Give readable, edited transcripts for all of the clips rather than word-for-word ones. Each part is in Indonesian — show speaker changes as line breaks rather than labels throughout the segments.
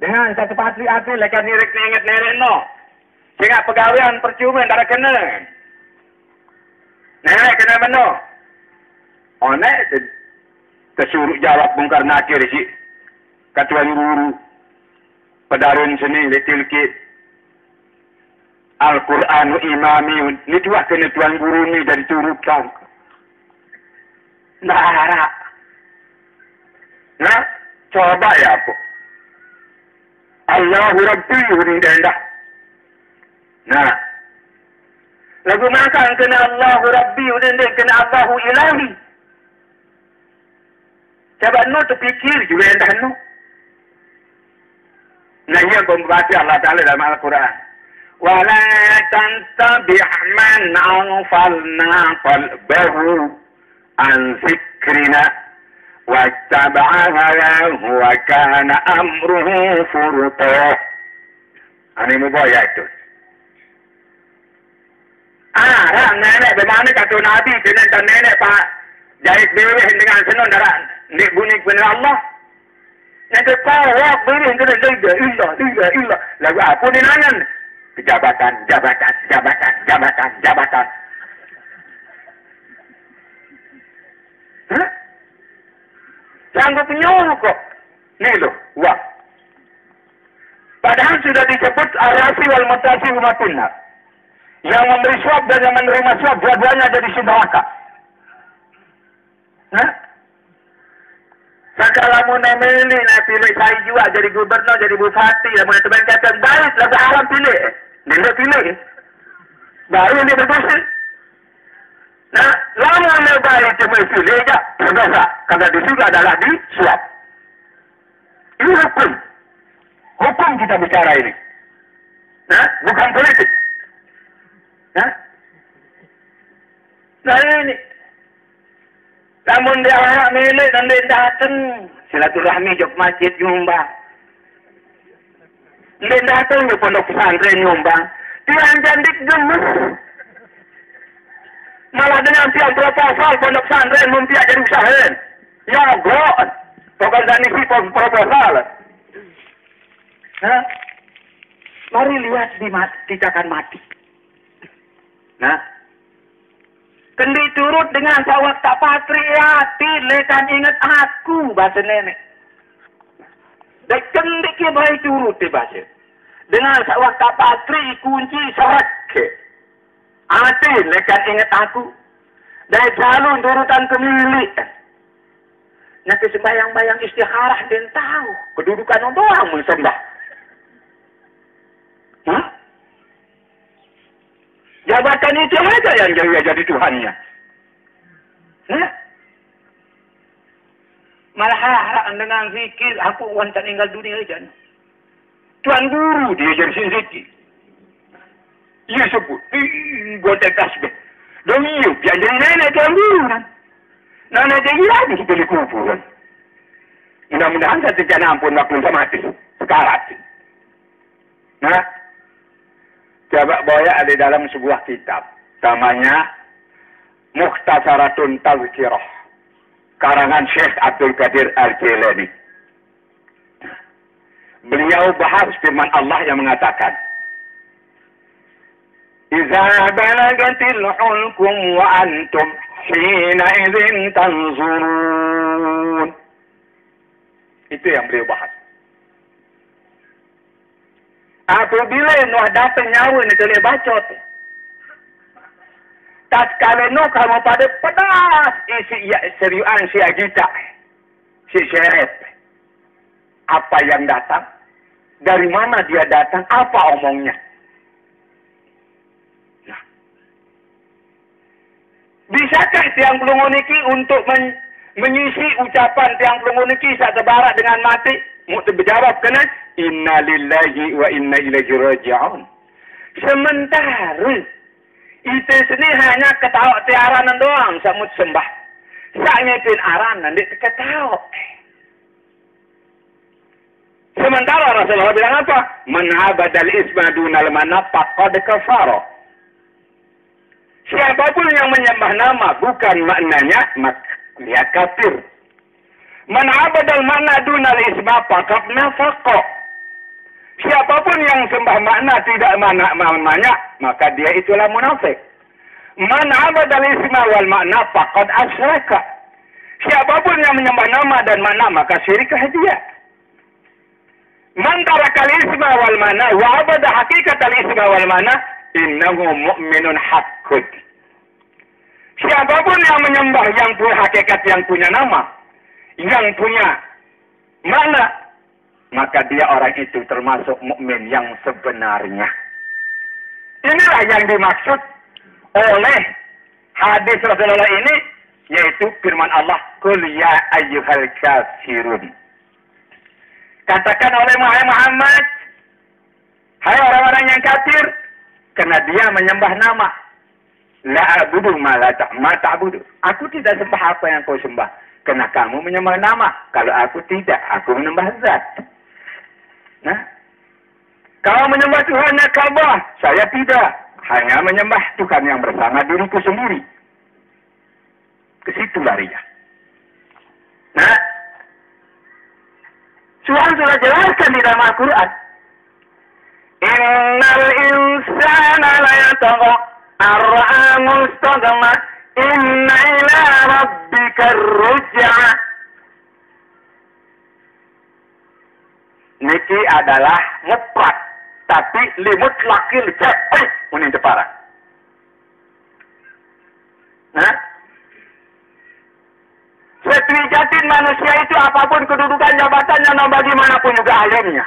Dengan satu patri hati lekan nirik ingat nenek no. Sehingga pegawaian percuma tak kena. Nenek kena mana? Oh nek tersuruh jawab bongkar nakir si ketua guru pedarun seni letilkit Al-Quran imami ni tuah kena tuan guru ni dari turukan. Nah, coba ya apa? Allahu Rabbi ni dah. Nah, lagu makan kena Allahu Rabbi ni kena Allahu Ilahi. Coba no terfikir juga dah no. Nah, yang membaca Allah Taala dalam Al-Quran. Wala tantabih man aghfalna qalbahu an zikrina wattaba'a hawahu wa kana amruhu furta. Ini mubaya itu. Nenek bagaimana kata Nabi dengan nenek Pak jahit beweh dengan senang darah nik bunik benar Allah. Nanti kau wak beweh dengan ilah. Lagu apa ni nangan? Jabatan. Hah? Sanggup nyuruh kok. Ni loh, wah. Padahal sudah disebut al-asi wal-mutasi umatunna. Yang memberi suap dan yang menerima suap, dua-duanya jadi neraka. Hah? Sekarang mau memilih, pilih saya juga jadi gubernur, jadi bupati, mau teman kata baik, lagu haram pilih. Dia pilih. Baru dia berdosa. Nah, lama dia baik cuma pilih aja, berdosa. Karena di situ adalah di suap. Ini hukum. Hukum kita bicara ini. Nah, bukan politik. Nah ini. Namun dia anak milik dan dia datang. Silaturahmi jok masjid nyumbang. Dia datang di pondok pesantren nyumbang. Dia jandik gemes. Malah dengan tiang proposal pondok pesantren mumpiak jadi usahain. Nyogok. Organisasi proposal. Mari lihat dicakan mati. Nah, kendi turut dengan sawak tak patriati, lekan ingat aku, bahasa nenek. Dan kendi ke bayi turut di bahasa. Dengan sawak tak patri, kunci sawak ke. Hati, lekan ingat aku. Dan calon turutan kemilik. Nanti sembayang-bayang istikharah dan tahu. Kedudukan orang mensembah. Hah? Jabatan itu aja yang jadi Tuhannya. Malah harap dengan zikir, aku wanita tinggal dunia aja. Tuan guru dia jadi zikir. Ia sebut, gue tasbih. Dan iya, yang jadi nenek tuan guru kan. Nenek jadi lagi pilih kuburan. Mudah-mudahan saya tidak ampun waktu saya mati. Sekarat. Nah, coba boya ada dalam sebuah kitab. Namanya Mukhtasaratun Tazkirah. Karangan Syekh Abdul Qadir Al-Jilani. Beliau bahas firman Allah yang mengatakan, Iza balagatil hulkum wa antum hina idzin tanzurun. Itu yang beliau bahas. Apabila Nuh datang nyawa ni kena bacot. Tatkala Nuh kamu pada pedas isi seriuan si agita. Si syeret. Apa yang datang? Dari mana dia datang? Apa omongnya? Nah. Bisakah tiang pelungu niki untuk mengisi ucapan tiang pelungu niki saat barat dengan mati? Mesti berjawab kena inna lillahi wa inna ilaihi raji'un. Sementara itu sini hanya ketawa tiaranan doang samut sembah. Saknya pin aranan dia ketawa. Sementara Rasulullah bilang apa? Man abadal isma dunal manafaq qad kafara. Siapapun yang menyembah nama bukan maknanya maka dia kafir. Man abadal mana dunal isma faqad nafaqa. Siapapun yang sembah makna tidak maknanya, maka dia itulah munafik. Man abadal isma wal makna faqad asyraka. Siapapun yang menyembah nama dan makna, maka syiriklah dia. Man tarakal isma wal makna wa abada hakikatal isma wal makna innahu mu'minun haqqud. Siapapun yang menyembah yang punya hakikat, yang punya nama, yang punya makna, maka dia orang itu termasuk mukmin yang sebenarnya. Inilah yang dimaksud oleh hadis Rasulullah ini, yaitu firman Allah, "Qul ya ayyuhal kafirun." Katakan oleh Muhammad, hai orang-orang yang kafir, karena dia menyembah nama. La a'budu ma ta'budu. Aku tidak sembah apa yang kau sembah, karena kamu menyembah nama. Kalau aku tidak, aku menyembah zat. Nah, kau menyembah Tuhannya Ka'bah, saya tidak. Hanya menyembah Tuhan yang bersama diriku sendiri. Ke situ larinya. Nah, Tuhan sudah jelaskan di dalam Al-Quran. Innal insana la yatagha ar-ra'a mustaghna inna ila rabbika ar-ruj'a. Niki adalah mufrad, tapi limut lakil jai unin tepara. Nah, sejatinya manusia itu apapun kedudukan jabatannya, dan bagaimanapun juga alimnya,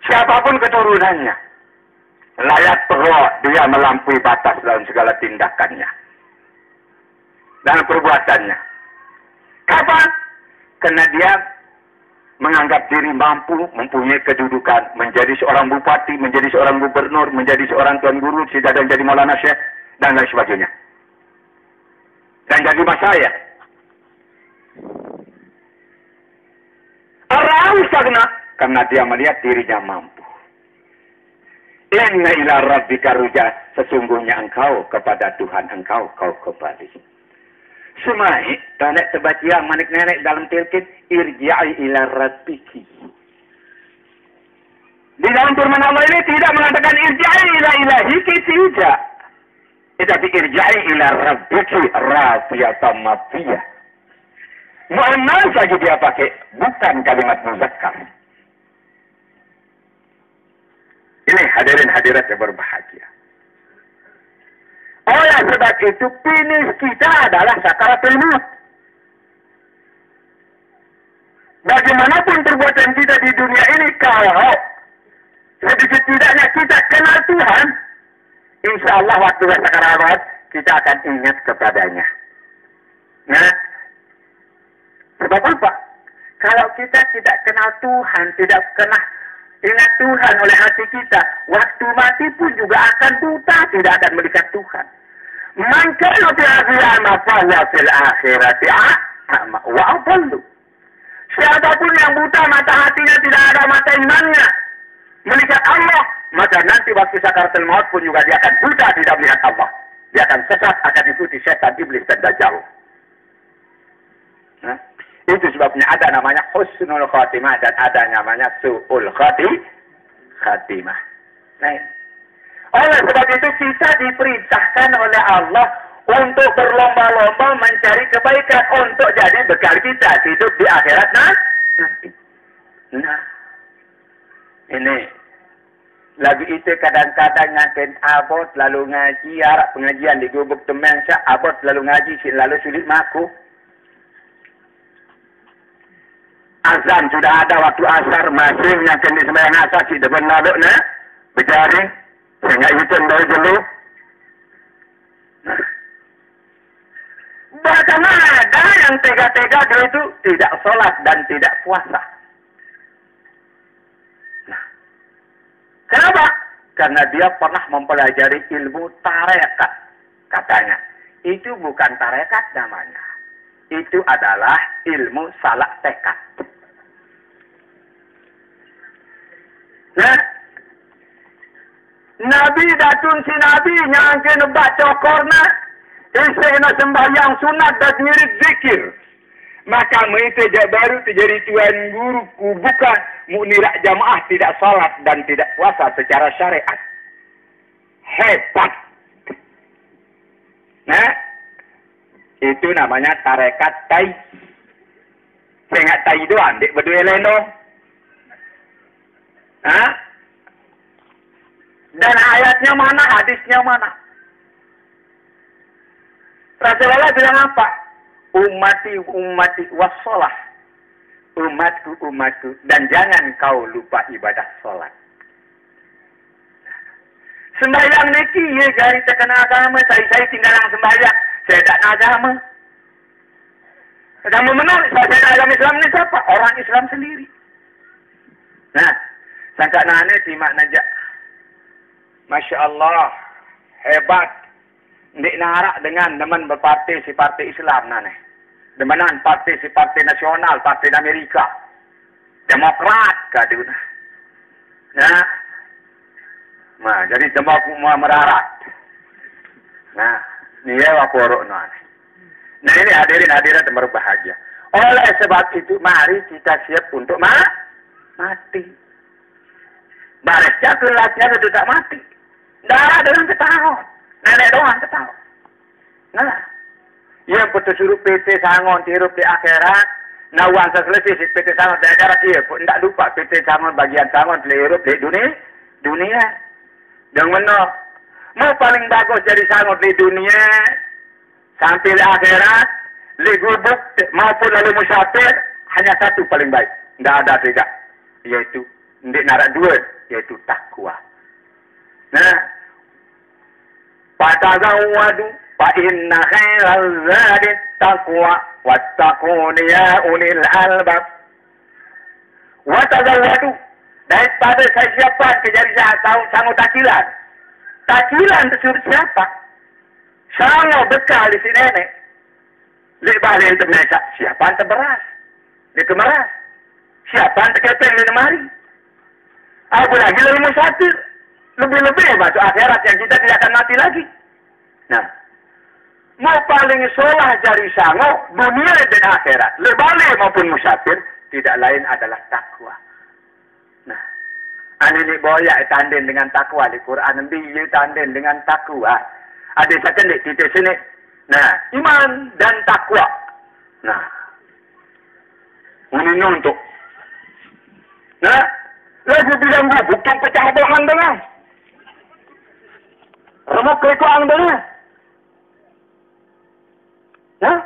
siapapun keturunannya, layak perlu dia melampaui batas dalam segala tindakannya dan perbuatannya. Kapan? Karena dia menganggap diri mampu, mempunyai kedudukan, menjadi seorang bupati, menjadi seorang gubernur, menjadi seorang tuan guru, dan jadi maulana syekh, dan lain sebagainya. Dan jadi masyayikh. Orang sagna, karena dia melihat dirinya mampu. Inna ila rabbika ruj'a, sesungguhnya engkau kepada Tuhan engkau kau kembali. Sumai, tanek sebatia manik nenek dalam tilkit, irja'i ila rabbiki. Di dalam firman Allah ini tidak mengatakan irja'i ila ilahiki, tidak. Tetapi irja'i ila rabbiki, rafiyatan mafiyah. Mu'annas saja dia pakai, bukan kalimat muzakkar. Ini hadirin hadirat yang berbahagia. Oleh sebab itu, finish kita adalah sakaratul maut. Bagaimanapun perbuatan kita di dunia ini, kalau sedikit tidaknya kita kenal Tuhan, insya Allah waktu sakaratul maut, kita akan ingat kepadanya. Nah, sebab apa? Kalau kita tidak kenal Tuhan, tidak kenal ingat Tuhan oleh hati kita, waktu mati pun juga akan buta, tidak akan melihat Tuhan. Maka lebih agama fahuwa fil akhirati a'ma wa adallu. Siapapun yang buta mata hatinya, tidak ada mata imannya melihat Allah, maka nanti waktu sakaratul maut pun juga dia akan buta, tidak melihat Allah. Dia akan sesat, akan ikuti setan, iblis, dan dajjal. Nah, itu sebabnya ada namanya husnul khatimah dan ada namanya su'ul khatimah. Nah, oleh sebab itu kita diperintahkan oleh Allah untuk berlomba-lomba mencari kebaikan untuk jadi bekal kita hidup di akhirat nanti. Nah, ini lagu itu kadang-kadang ngantin abot lalu ngaji, arak pengajian di gubuk temen syak, abot lalu ngaji, lalu sulit maku. Azan sudah ada waktu asar, masih yang di sembahyang asar, si depan lalu na, berjaring, sehingga itu dari dulu. Bahkan ada yang tega-tega dia itu tidak sholat dan tidak puasa. Nah, kenapa? Karena dia pernah mempelajari ilmu tarekat, katanya. Itu bukan tarekat namanya. Itu adalah ilmu salak tekad. Nah, Nabi datun si Nabi nyangke nebak cokorna, isena sembahyang sunat dan ngirit zikir. Maka mereka baru terjadi tuan guru, bukan Mu'nirak jamaah tidak salat dan tidak puasa secara syariat. Hebat. Nah, itu namanya tarekat tai. Saya ingat tai doang, dik berdua leno. Hah? Dan ayatnya mana, hadisnya mana? Rasulullah bilang apa? Ummati wassalah. Umatku. Dan jangan kau lupa ibadah sholat. Sembahyang niki, ya gari terkena agama. Saya tinggal yang sembahyang. Saya tak nak agama. Sedang memenang, saya tak agama Islam ni siapa? Orang Islam sendiri. Nah, sangka nane simak najak. Masya Allah, hebat. Ndik narak dengan teman berparti si parti Islam nane. Demenan parti si parti nasional, parti Amerika. Demokrat kadu. Nah, jadi demok merarat. Nah, ni ya waporok nane. Nah ini hadirin berbahagia. Oleh sebab itu, mari kita siap untuk mati. Barisnya kelasnya itu tak mati. Darah dengan ketahuan. Nenek doang ketahuan. Nah, yang betul suruh PT sangon tirup di akhirat. Nawang selesai si PT sangon di akhirat. Iya, tidak lupa PT sangon bagian sangon tirup di dunia. Yang mana? Mau paling bagus jadi sangon di dunia. Sampai di akhirat. Li gubuk maupun lalu musyafir. Hanya satu paling baik. Tidak ada tiga. Yaitu, tidak narak dua. Yaitu takwa. Nah, fatazawwadu fa inna khairal zadi taqwa wattaquni ya ulil albab. Watazawwadu, daripada saya siapa kejari sangu takilan. Takilan itu siapa? Sangu bekal di sini nenek. Lebih yang terbiasa. Siapa yang terberas? Dia kemeras. Siapa yang terkepeng di lemari? Apa lagi lebih musafir? Lebih-lebih masuk akhirat yang kita tidak akan mati lagi. Nah, mau paling solah jari sango, dunia dan akhirat. Lebih maupun musafir, tidak lain adalah takwa. Nah, ini boyak tanden dengan takwa di Quran. Biyu tanden dengan takwa. Ada second di titik sini. Nah, iman dan takwa. Nah, ini untuk. Nah, lagu bilang bukan pecah bohong dengan. Remuk kekuang dengan. Nah,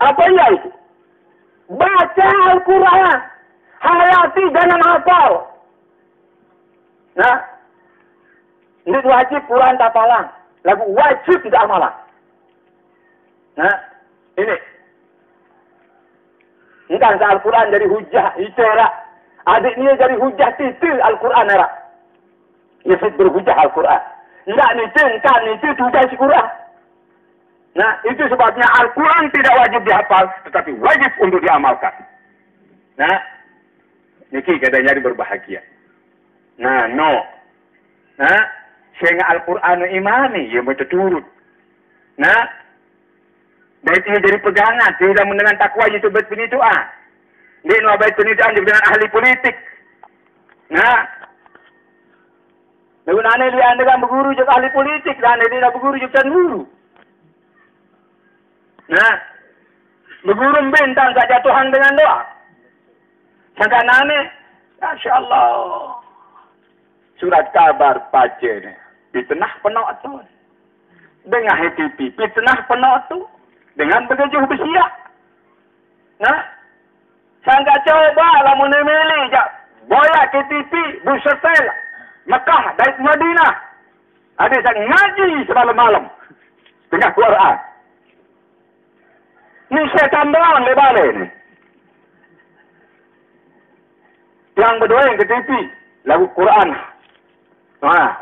apa ya itu? Baca Al-Quran. Hayati jangan hafal. Nah, ini wajib Quran tapalan. Lagu wajib tidak amalan. Nah, ini. Bukan Al-Quran dari hujah. Itu era. Adik ni dari hujah titil Al-Quran era. Ia berhujah Al-Quran. Tidak ni tugas Quran. Nah, itu sebabnya Al-Quran tidak wajib dihafal, tetapi wajib untuk diamalkan. Nah, niki katanya jadi berbahagia. Nah, no. Nah, sehingga Al-Quran imani, ia baca turut. Nah, dan itu jadi pegangan, tidak mendengar takwa itu berpenituan. Dia nak baik penituan dengan ahli politik. Nah, dengan dia dengan berguru juga ahli politik, dan dia nak berguru juga guru. Nah, berguru bintang saja Tuhan dengan doa. Sangka nane, Masya Allah. Surat kabar baca ni. Fitnah penuh tu. Dengan HTP, fitnah penuh tu. Dengan bergejuh bersiap. Nah, sangka coba lah menemili je. Boya KTP, Busetel, Mekah, dari Madinah. Ada yang ngaji semalam-malam. Dengan Quran. Ni saya tambahan lebar ni. Yang berdua yang KTP, lagu Quran.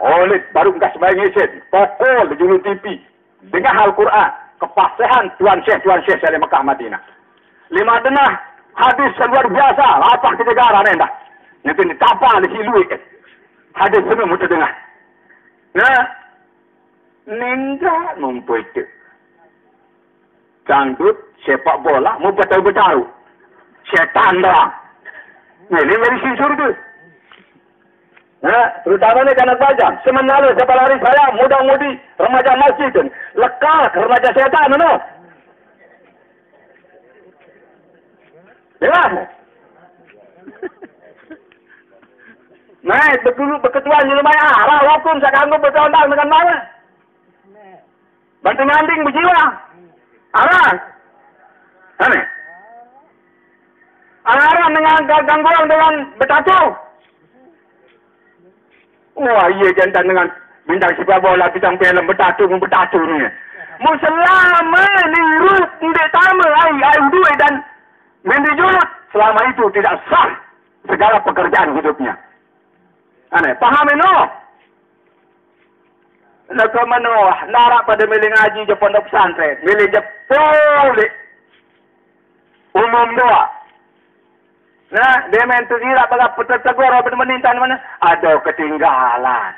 Oleh baru enggak sebagai ngeset. Pokok di julung TV. Dengan hal Quran. Kepastian Tuan Syekh dari Mekah Madinah. 5 denah hadis luar biasa. Apa kita negara ni dah. Nanti ni tapa di silu. Hadis semua mudah dengar. Nah, ninggal mempunyai. Cangdut sepak bola mau betul-betul. Setan doang.
Milih dari si surga. Nah, terutamanya anak bajang. Semenala sepalari saya, muda-mudi, remaja masjid. Lekat remaja setan, no? Jelas. Nah, beketuan di lumayan arah hukum sakanggo bertondang dengan mana? Bantu nanding berjiwa. Arah. Aneh. Arah dengan gangguan dengan betatu. Wah, iya jantan dengan bintang sepak bola, bintang film betatu ni. Selama niru tidak tama ai duit dan mendijurut, selama itu tidak sah segala pekerjaan hidupnya. Aneh, paham no? Nak menuah, narak pada milih ngaji je pondok pesantren, milih je boleh umum doa. Nah, dia main tu kira pada petegur apa menintan mana? Ada ketinggalan.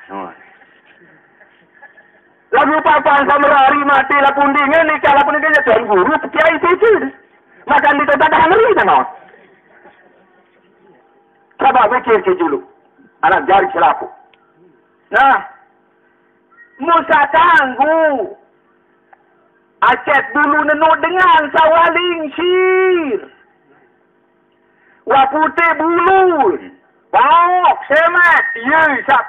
Lagu papan samrari mati lah pundingnya ni kalau pundingnya tuan guru kiai itu. Makan di tempat hari mana? Coba pikir ke dulu. Anak jari selapu. Nah, Musa tangguh. Acet dulu nenuk dengan sawaling sir. Waputih bulun. Bawak, semat. Yesak.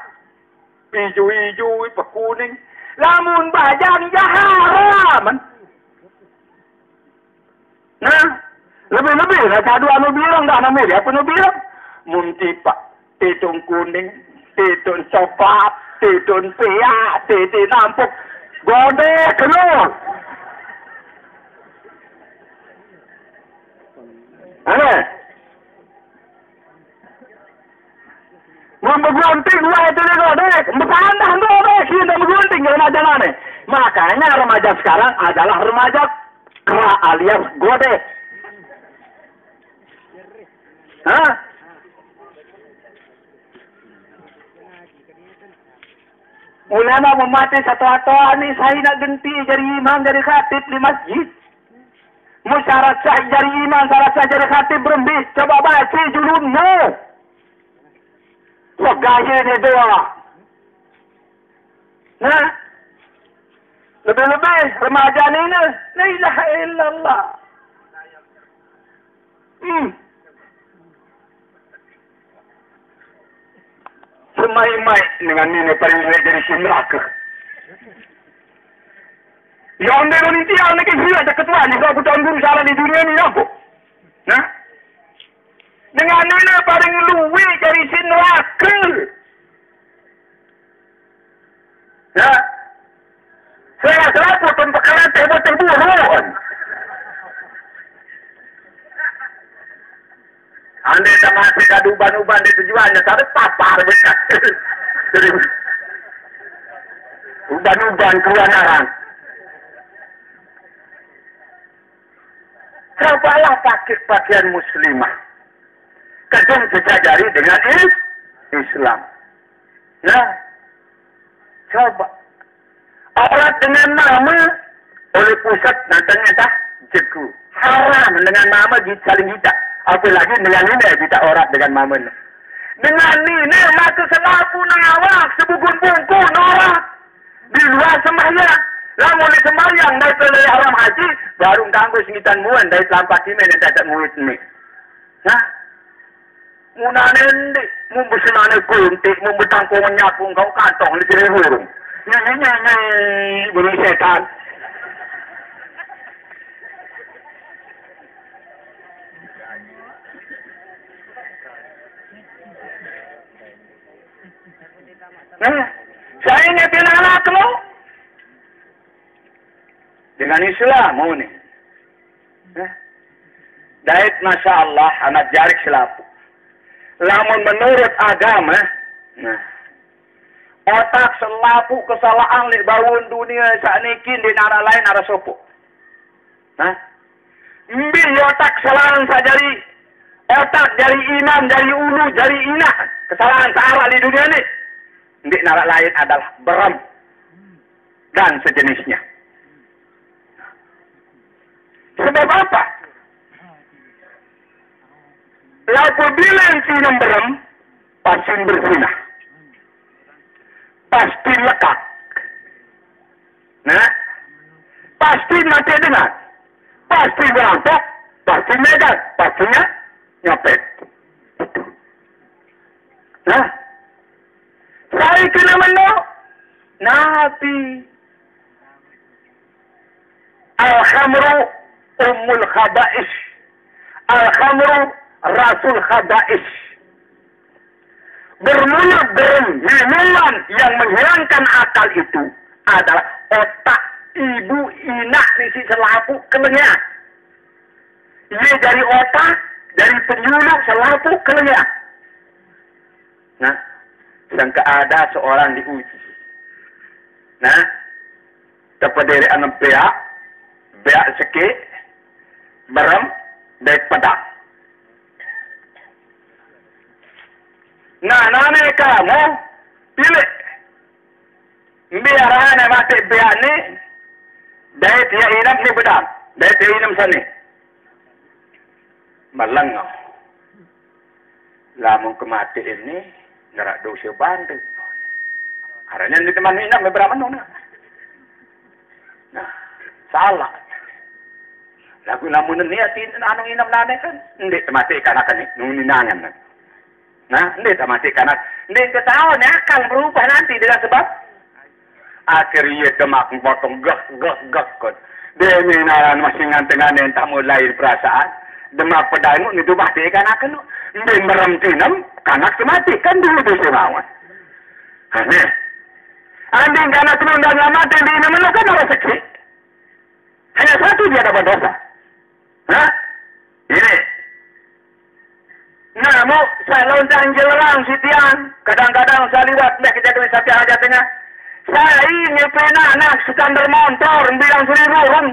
Hijau-hijau, pekuning. Lamun bajang jaharam. Nah, lebih-lebih. Kadu anu bilang dah anu mirip. Apa anu bilang? Muntipak. Tidung kuning, tidung coklat, tidung piak, tidung nampuk, gode keluar. Aneh. Membegunting lah itu dia gode. Bertandang gode. Kita membegunting remaja aneh. Makanya remaja sekarang adalah remaja kera alias gode. Hah? Ulama memati satu-satu ni saya nak ganti jadi imam jadi khatib di masjid. Musyarat sah jadi imam, syarat sah jadi khatib berembih. Coba baca julun no. Wah gaya dia doa. Nah, lebih-lebih remaja ni la ilaha illallah. Semai-mai dengan ini peringat dari si neraka. Yang dia nanti yang nak kira ada ketua ni kalau tuan guru salah di dunia ni apa? Nah, dengan ini paling luwe dari si neraka. Nah, saya selalu pun perkara terburuan. Anda dah masih ada uban-uban di tujuannya, tak ada papar besar. Uban-uban keluaran. Cobalah pakai pakaian muslimah. Kadang sejajari dengan Islam. Nah, coba. Aurat dengan nama oleh pusat dan ternyata jeku. Haram dengan nama saling hidup. Apalagi dengan ini kita orang dengan mamen. Dengan ini maka selaku nawak sebugun bungku norak di luar sembahyang. Lamun di sembahyang naik ke haram haji baru ganggu singitan muan dari selampat ini dan tak muit ni. Nah, munanen di mumbusinane kuntik mumbetangko menyapung kau kantong di sini hurung. Nyanyi bunyi setan. Nah, saya ingatin anakmu dengan Islam ni. Dait Masya Allah anak jarik selapu. Lamun menurut agama, nah, otak selapu kesalahan di bawah dunia saat ini di negara lain ada sopo. Nah, ambil otak kesalahan sajari, otak dari imam, dari ulu, dari inah, kesalahan searah di dunia ini. Di negara lain adalah beram dan sejenisnya. Sebab apa? Laku bilang sinam berem, pasti berzina. Pasti lekak. Nah, pasti mati dengar. Pasti berampok, pasti medan, pastinya nyopet. Nah, saya kena menang. Nabi. Al-khamru ummul khaba'is. Al-khamru rasul khaba'is. Bermulut berem, minuman yang menghilangkan akal itu adalah otak ibu inak isi selapu kelenya. Ia dari otak, dari penyuluh selapu kelenya. Nah, sangka ada seorang diuji. Nah, tepedere anam beak sekit, berem, baik pedang. Nah, nane kamu pilih. Biar ana mati beak ni, dari dia inam ni pedang, dari dia inam sani. Malangau. Lamun kemati ini, ngerak dosa bantu. Haranya di teman inam beberapa nona. Nah, salah. Lagu lamun niatin anu inam nane kan, ndik mati kana kan nuni nangan. Nah, ndik mati kana, ndik ketahuan akan berubah nanti dengan sebab akhirnya demak potong gak kon. Demi naran masih ngantengan entah mulai perasaan. Demak pedang itu mati kana kan, ndik merem tinam kanak semati kan dulu tu semawan. Aneh. Anding kana penundang mati di inam kan orang sekali. Hanya satu dia dapat dosa. Hah? Ini. Nah, mau saya lonceng jelang sitian. Kadang-kadang saya lihat dah kejadian sapi aja tengah. Saya ini pernah anak sekandar motor bilang 1.000 orang.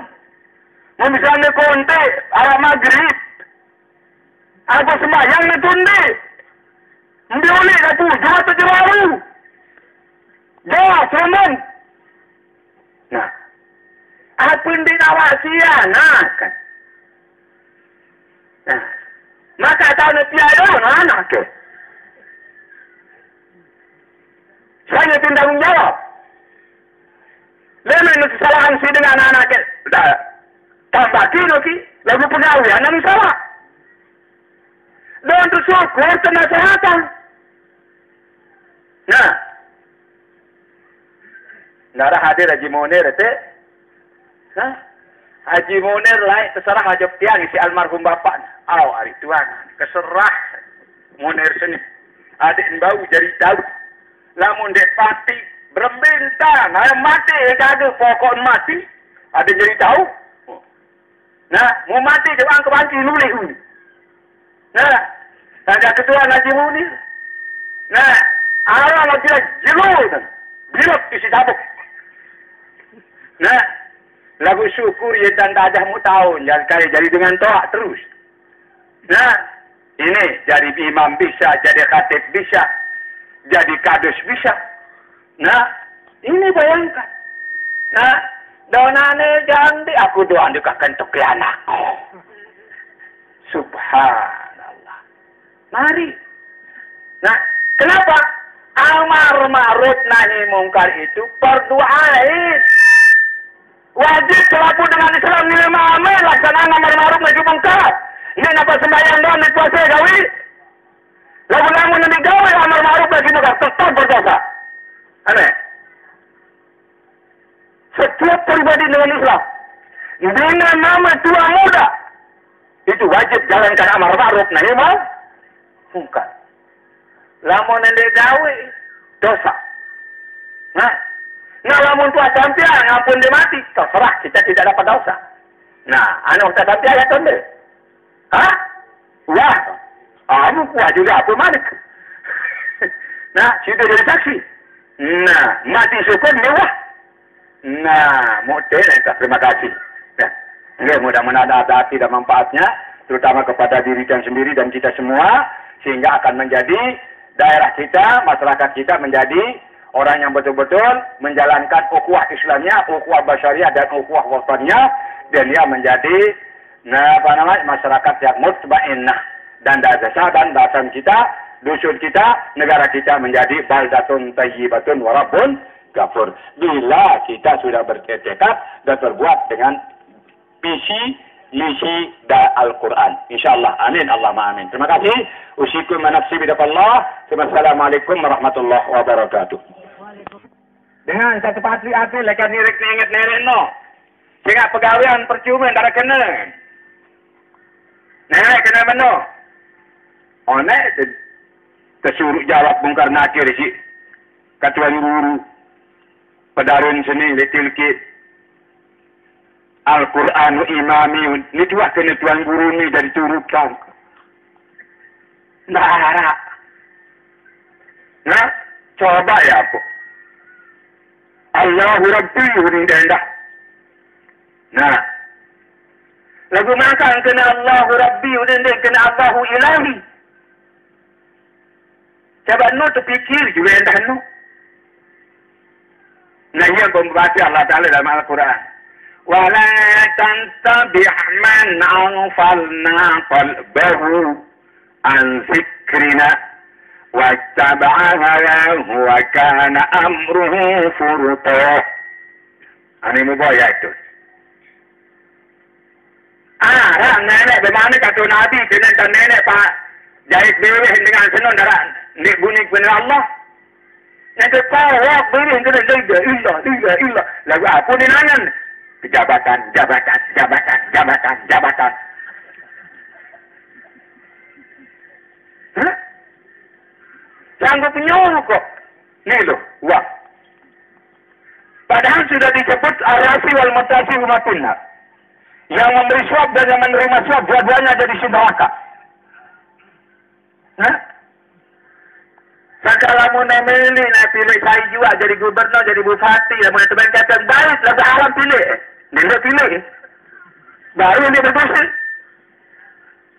Mau misalnya konte arah maghrib. Apa sembahyang ditundi. Mbioli aku jual 7.000. Jauh, semen. Nah. Apun dinawasian, kan. Nah, maka tahu na tiada anak ke. Saya tanggung jawab. Lemon kesalahan si dengan anak ke. Tambah kilo ki, lagu pegawai anak salah. Dan tu syukur kenasehatan. Nah, nara hadir Haji Munir itu. Hah? Haji Munir lain terserah ngajak tiang si almarhum bapak. Hari tuan keserah Munir sini. Adik bau jadi tahu. Lamun dek pati berbintang, ayam mati kagak pokok mati. Ada jadi tahu. Nah, mau mati jangan kebanci nulis. Nah, ada ketua Haji Munir. Nah, orang lagi jeluh. Bilok isi tabuk. Nah, lagu syukur ya dan dadahmu tahu jadi dengan toa terus. Nah, ini jadi imam bisa, jadi khatib bisa, jadi kadus bisa. Nah, ini bayangkan. Nah, donane jangan aku doa juga kentuk ke anakku. Subhanallah. Mari. Nah, kenapa? Amar ma'ruf nahi mungkar itu fardu ain. Wajib selaku dengan Islam nilai amal laksanakan amar ma'ruf nahi mungkar. Ini apa sembahyang doang di puasa gawi? Lagu-lagu yang digawe amar ma'ruf nahi mungkar tetap berdosa. Aneh. Setiap pribadi dengan Islam dengan nama tua muda itu wajib jalankan amar ma'ruf nahi mungkar. Lamun yang digawe dosa. Nah, lamun tua sampai ngampun dia mati, terserah kita tidak dapat dosa. Nah, anu kita sampai ayat tu. Hah? Wah. Anu kuat juga apa malik. Nah, sudah jadi saksi. Nah, mati syukur mewah. Nah, mudah terima kasih. Ya. Ya, mudah-mudahan ada arti dan manfaatnya, terutama kepada diri dan sendiri dan kita semua, sehingga akan menjadi daerah kita, masyarakat kita menjadi orang yang betul-betul menjalankan ukhuwah Islamnya, ukhuwah basyariah dan ukhuwah wataniyah, dan dia menjadi masyarakat yang mutmainnah. dan desa dan basan kita, dusun kita, negara kita menjadi baldatun tayyibatun wa rabbun ghafur. Bila kita sudah bertekad dan berbuat dengan visi misi dan Al-Quran. InsyaAllah. Amin. Allahumma amin. Terima kasih. Usikum manafsi bidafallah. Assalamualaikum warahmatullahi wabarakatuh. Dengan satu patri hati, lekan nirik ni ingat nenek no. Sehingga pegawaian percuma tak kena. Nenek kena mana? Oh, nek tersuruh jawab bongkar nakir si. Katuan guru. Pedarun seni, letil-kit. Al-Quran imami. Ni tuah kena tuan guru ni dari turutan. Nah, coba ya apa? Allahu Rabbi ni dah. Nah, lagu makan kena Allahu Rabbi dan kena Allahu Ilahi. Coba no terfikir juga dah no. Nah, yang membaca Allah Ta'ala dalam Al-Quran. Wala tantabih man anfalna qalbahu an zikrina wattaba'a hawahu wa kana amruhu furta. Ini mubaya itu. Nenek bagaimana kata Nabi dengan nenek Pak jahit beweh dengan senang darah nek bunyi benar Allah. Nanti kau wak beweh dengan ilah. Lagu apa ni nangan? Jabatan. Hah? Sanggup nyuruh kok. Ni loh, wah. Padahal sudah disebut arasi wal mutasi umatunna. Yang memberi suap dan yang menerima suap, dua-duanya jadi neraka. Hah? Sakalamu namili nak pilih saya juga jadi gubernur, jadi bupati, lamun teman kata baik lagu alam pilih. Dia pilih. Baru dia berdosa.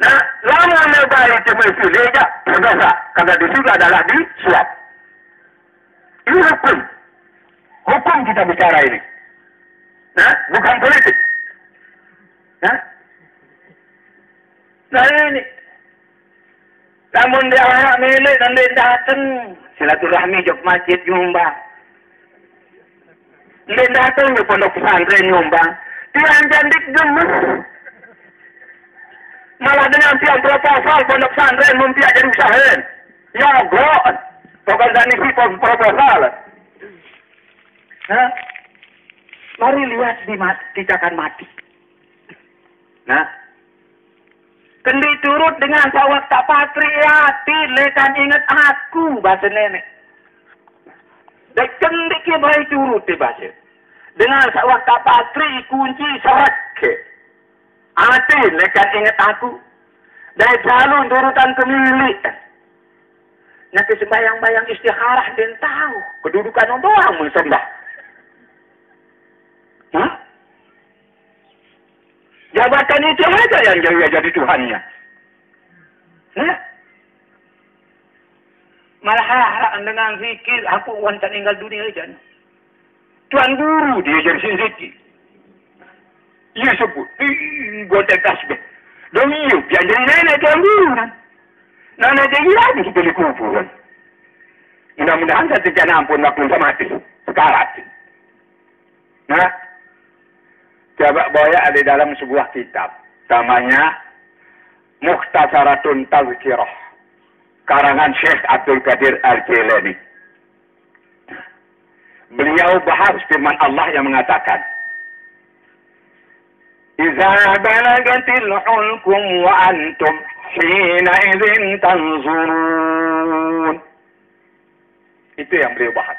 Nah, lama dia baik cuma pilih aja berdosa. Karena di situ adalah di suap. Ini hukum. Hukum kita bicara ini. Nah, bukan politik. Nah ini. Namun dia anak milik dan dia datang. Silaturahmi jok masjid nyumbang. Dia datang ke pondok pesantren nyumbang. Dia jandik gemes. Malah dengan tiang proposal pondok pesantren mumpiak jadi usahain. Nyogok. Organisasi proposal. Mari lihat dicakan mati. Nah, kendi turut dengan sawak tak patriati, lekan ingat aku, bahasa nenek. Dan kendi ke bayi turut di bahasa. Dengan sawak tak patri, kunci serak ke. Hati, lekan ingat aku. Dan selalu turutan kemilik. Nanti sembayang-bayang istikharah dan tahu. Kedudukan orang mensembah. Hah? Jabatan itu aja yang jadi Tuhannya. Malah harap dengan zikir, aku wanita tinggal dunia aja. Tuan guru dia jadi zikir. Ia sebut, gotek tasbih. Dan ia, dia jadi nenek tuan guru kan. Nenek jadi lagi sepilih kubur kan. Mudah-mudahan saya tidak ampun waktu mati. Sekarat. Nah, coba boya ada dalam sebuah kitab. Namanya Mukhtasaratun Tazkirah. Karangan Syekh Abdul Qadir Al-Jilani. Beliau bahas firman Allah yang mengatakan, Iza balagatil hulkum wa antum hina idzin tanzurun. Itu yang beliau bahas.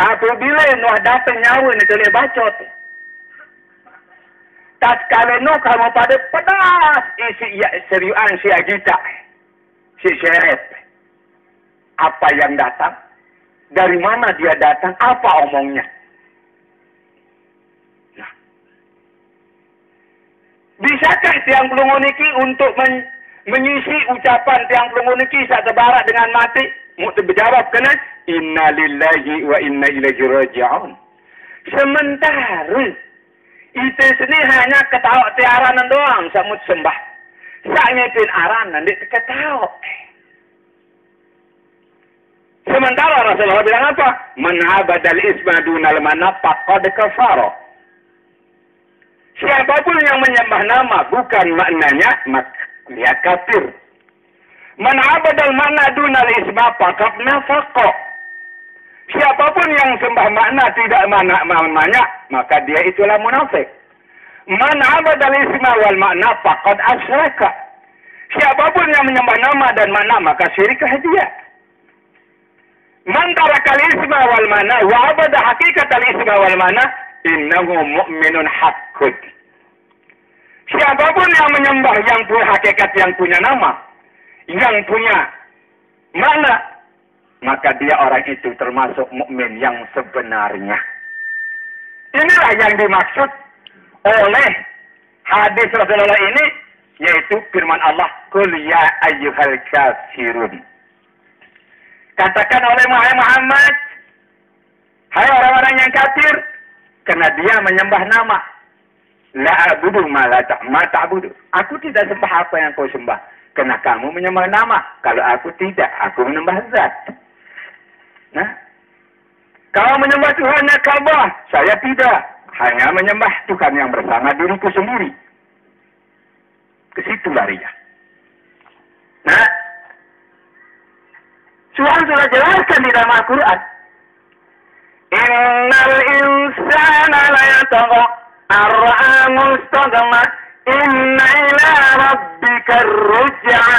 Apabila Nuh datang nyawa ni kena bacot. Tatkala Nuh kamu pada pedas isi seriuan si agita. Si syeret. Apa yang datang? Dari mana dia datang? Apa omongnya? Nah. Bisakah tiang pelungun ini untuk mengisi ucapan tiang pelungun ini saat terbarat dengan mati? Mesti berjawab kena inna lillahi wa inna ilaihi raji'un. Sementara
Itu sini hanya ketawa tiaranan doang, samut sembah. Saknya pin aranan, dia ketawa. Sementara Rasulullah bilang apa? Man abadal isma dunal mana faqad kafara. Siapapun yang menyembah nama bukan maknanya, maka dia kafir. Man abadal mana dunal isma faqad nafaqa. Siapapun yang sembah makna tidak maknanya, maka dia itulah munafik. Man abadal isma wal makna faqad asyraka. Siapapun yang menyembah nama dan makna, maka syirikah dia. Man tarakal isma wal mana wa abada hakikatal isma wal mana innahu mu'minun haqqud. Siapapun yang menyembah yang punya hakikat, yang punya nama, yang punya makna, maka dia orang itu termasuk mukmin yang sebenarnya. Inilah yang dimaksud oleh hadis Rasulullah ini, yaitu firman Allah, "Qul ya ayyuhal kafirun." Katakan oleh Muhammad, hai orang-orang yang kafir, karena dia menyembah nama. La a'budu ma ta'budu. Aku tidak sembah apa yang kau sembah, karena kamu menyembah nama. Kalau aku tidak, aku menyembah zat. Nah, kau menyembah Tuhannya Ka'bah, saya tidak. Hanya menyembah Tuhan yang bersama diriku sendiri. Ke situ larinya. Nah, Tuhan sudah jelaskan di dalam Al-Quran. Innal insana la yatagha ar-ra'ahu istaghna inna ila rabbika ar-ruj'a.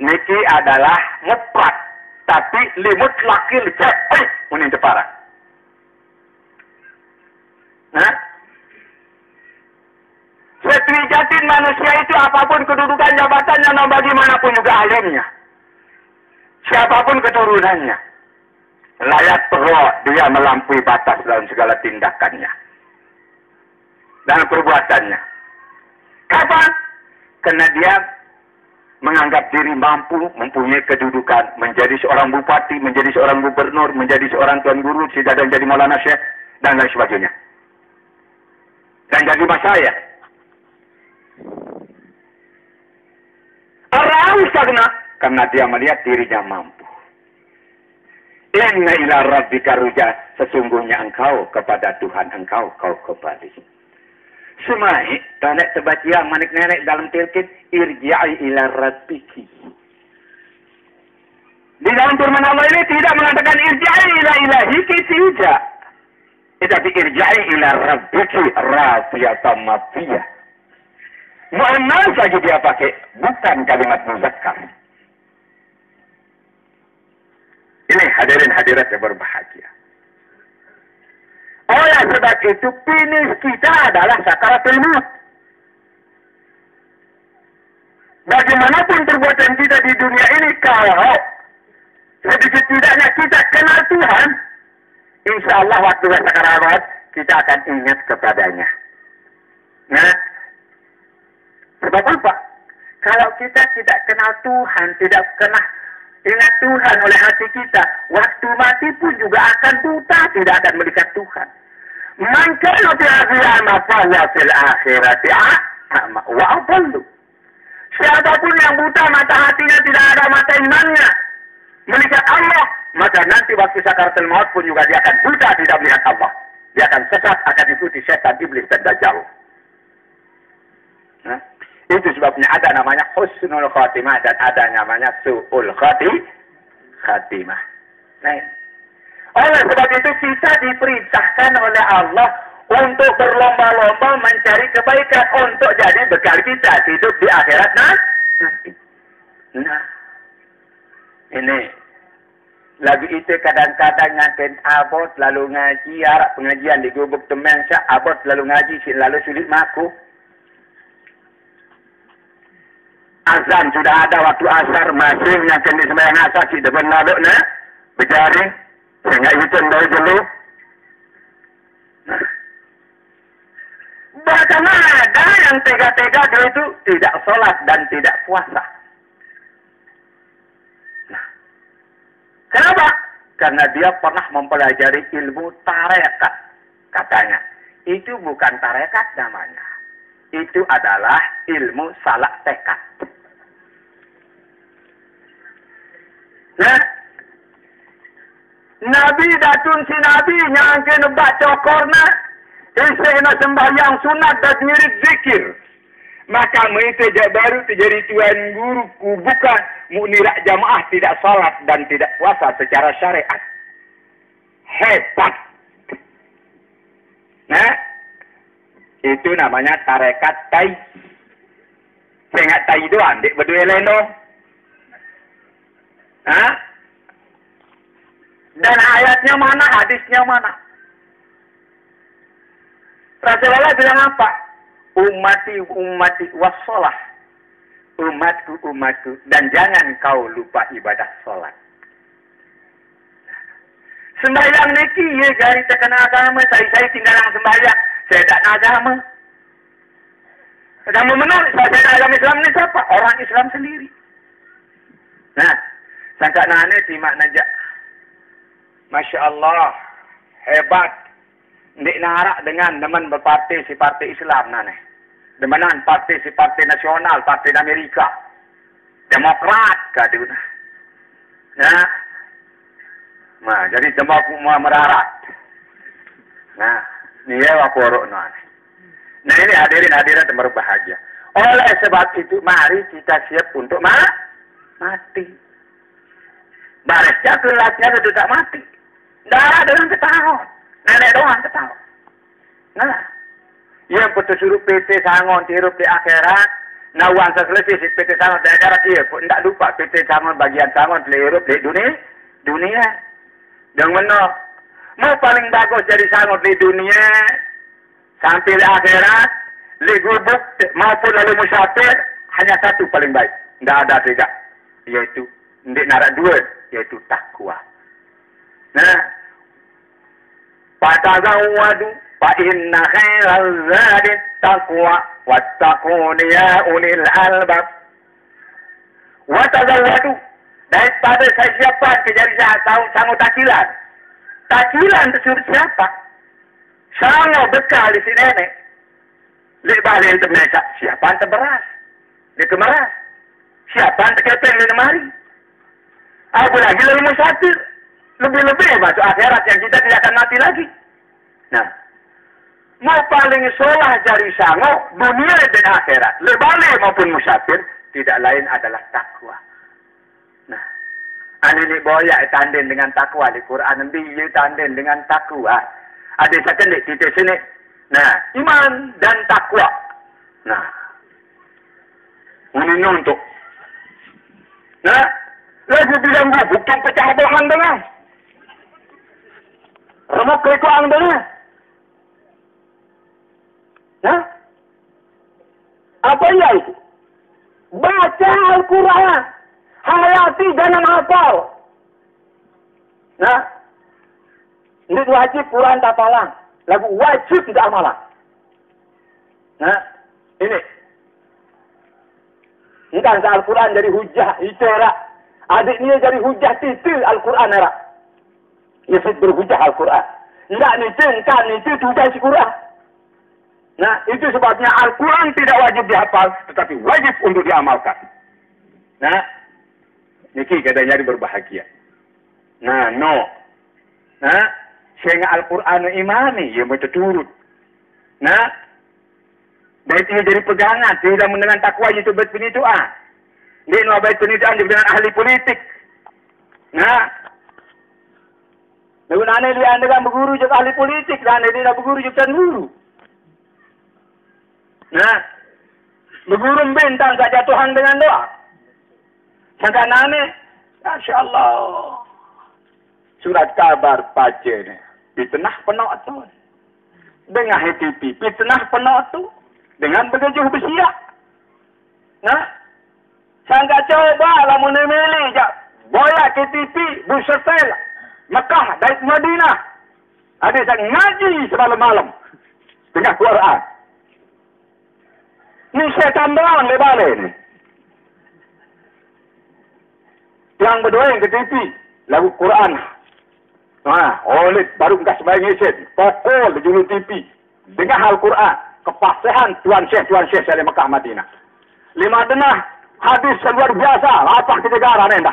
Niki adalah mutlak, tapi limutlakil jabih unin tepara. Nah, sejati manusia itu apapun kedudukan jabatannya, no bagaimanapun juga alimnya. Siapapun keturunannya, layak perlu dia melampaui batas dalam segala tindakannya dan perbuatannya. Kapan? Karena dia menganggap diri mampu, mempunyai kedudukan, menjadi seorang bupati, menjadi seorang gubernur, menjadi seorang tuan guru, dan jadi maulana syekh, dan lain sebagainya. Dan jadi masyayikh. Orang stagna karena dia melihat dirinya mampu. Inna ila rabbika ruja, sesungguhnya engkau kepada Tuhan engkau kau kembali. Semai tanek sebatia manik nenek dalam tilkit irji'i ila rabbiki. Di dalam firman Allah ini tidak mengatakan irji'i ila ilahiki, tidak. Tetapi irji'i ila rabbiki rafiyatan mafiyah. Mu'annas saja dia pakai, bukan kalimat muzakkar. Ini hadirin hadirat yang berbahagia. Oleh sebab itu, finish kita adalah sakaratul maut. Bagaimanapun perbuatan kita di dunia ini, kalau sedikit tidaknya kita kenal Tuhan, insya Allah waktu sakaratul maut kita akan ingat kepadanya. Nah, sebab apa? Kalau kita tidak kenal Tuhan, tidak kenal ingat Tuhan oleh hati kita, waktu mati pun juga akan buta, tidak akan melihat Tuhan. Man kana fi akhirah fahuwa fil akhirati a'ma wa adallu. Siapapun yang buta mata hatinya, tidak ada mata imannya melihat Allah, maka nanti waktu sakaratul maut pun juga dia akan buta, tidak melihat Allah. Dia akan sesat, akan diikuti setan, iblis dan dajjal. Nah, itu sebabnya ada namanya husnul khatimah dan ada namanya su'ul khatimah. Nah, oleh sebab itu kita diperintahkan oleh Allah untuk berlomba-lomba mencari kebaikan untuk jadi bekal kita hidup di akhirat nanti. Nah, ini lagi itu kadang-kadang ngantin abot lalu ngaji, arak pengajian di gubuk teman syak abot lalu ngaji, lalu sulit maku. Azan sudah ada waktu asar, masih nyakin di sembahyang asar si depan lalu na berjaring sehingga itu dari dulu. Bahkan ada yang tega-tega dia itu tidak sholat dan tidak puasa. Nah, kenapa?
Karena dia pernah mempelajari ilmu tarekat. Katanya, itu bukan tarekat namanya. Itu adalah ilmu salak tekad. Nah, Nabi datun si Nabi nyangkin baca korna, isena sembahyang sunat dan mirip zikir. Maka mereka baru terjadi tuan guru bukan mu'nirak jamaah tidak salat dan tidak puasa secara syariat. Hebat. Nah, itu namanya tarekat tai. Saya ingat tai doang, dik berdua leno. Hah? Dan ayatnya mana, hadisnya mana? Rasulullah bilang apa? Ummati wassalah. Umatku. Dan jangan kau lupa ibadah sholat. Sembahyang niki ya gari terkena agama. Saya tinggal yang sembahyang. Saya tak nak agama. Agama menolak. Saya tak agama Islam ni siapa? Orang Islam sendiri. Nah, sangka nane simak najak. Masya Allah. Hebat. Ndik narak dengan teman berparti si parti Islam nane. Demanan parti si parti nasional, parti Amerika. Demokrat kaduna. Nah. Nah, jadi demok merarat. Nah, ini ya waporok nane. Nah, ini hadirin yang berbahagia. Oleh sebab itu, mari kita siap untuk mati. Barisnya kelasnya itu tak mati. Darah dengan ketahuan. Nenek doang ketahuan. Nah, ia putus suruh PT sangon hirup di akhirat. Nawang selesai si PT sangon di akhirat dia pun tidak lupa PT sangon bagian sangon hirup di dunia. Yang mana mau paling bagus jadi sangon di dunia sampai di akhirat, di gubuk maupun lalu musyafir hanya satu paling baik. Tidak ada tiga, yaitu tidak narak dua, yaitu takwa. Nah, fatazawwadu fa inna khairaz zadi taqwa wattaquni ya ulil albab. Watazawwadu, daripada saya siapa kejari sangu takilan. Takilan itu siapa? Sangu bekal di sini nenek. Lek balik itu mencak siapa yang terberas? Dia kemeras. Siapa yang terkepeng di lemari? Apalagi lalu musafir. Lebih-lebih masuk akhirat yang kita tidak akan mati lagi. Nah, mau paling solah jari sango dunia dan akhirat. Lebih maupun musafir tidak lain adalah takwa. Nah, ini boya tanden dengan takwa di Quran. Biyu tanden dengan takwa. Ada second di titik sini. Nah, iman dan takwa. Nah, ini untuk. Nah, lagi bilang bukan pecah bohong dengan. Remuk kelikuan benar. Nah, apa ya itu? Baca Al-Quran. Hayati jangan hafal. Nah, ini wajib Quran tapalan. Lagu wajib tidak amalan. Nah, ini. Ini kan Al-Quran dari hujah. Itu era. Adik ini dari hujah titil Al-Quran era. Yesus berhujah Al-Quran. Tidak itu tugas Quran. Nah, itu sebabnya Al-Quran tidak wajib dihafal, tetapi wajib untuk diamalkan. Nah, niki kadang jadi berbahagia. Nah, no. Nah, sehingga Al-Quran imani, ya mau turut. Nah, baik ini jadi pegangan, tidak mendengar takwa itu baik penituan. Dia no baik penituan dengan ahli politik. Nah, Nane dia dengan berguru juga ahli politik, nane dia berguru juga guru. Nah, berguru bentang tak jatuhan dengan doa. Sangka nane, Masya Allah. Surat kabar baca ni. Fitnah penuh tu. Dengan HTP, fitnah penuh tu. Dengan begejuh bersiap. Nah, sangka coba lah menemeli je. Bola KTP, Busetel. Mekah, dari Madinah. Ada yang ngaji semalam-malam. Dengan Quran. Ini saya tambahan lebar ini. Yang berdua yang ke TV. Lagu Quran. Oleh baru enggak sebagai ngeset. Pokok di julung TV. Dengan Al-Quran. Kepastian Tuan Syekh dari Mekah Madinah. 5 denah hadis luar biasa. Apa kenegaraan anda?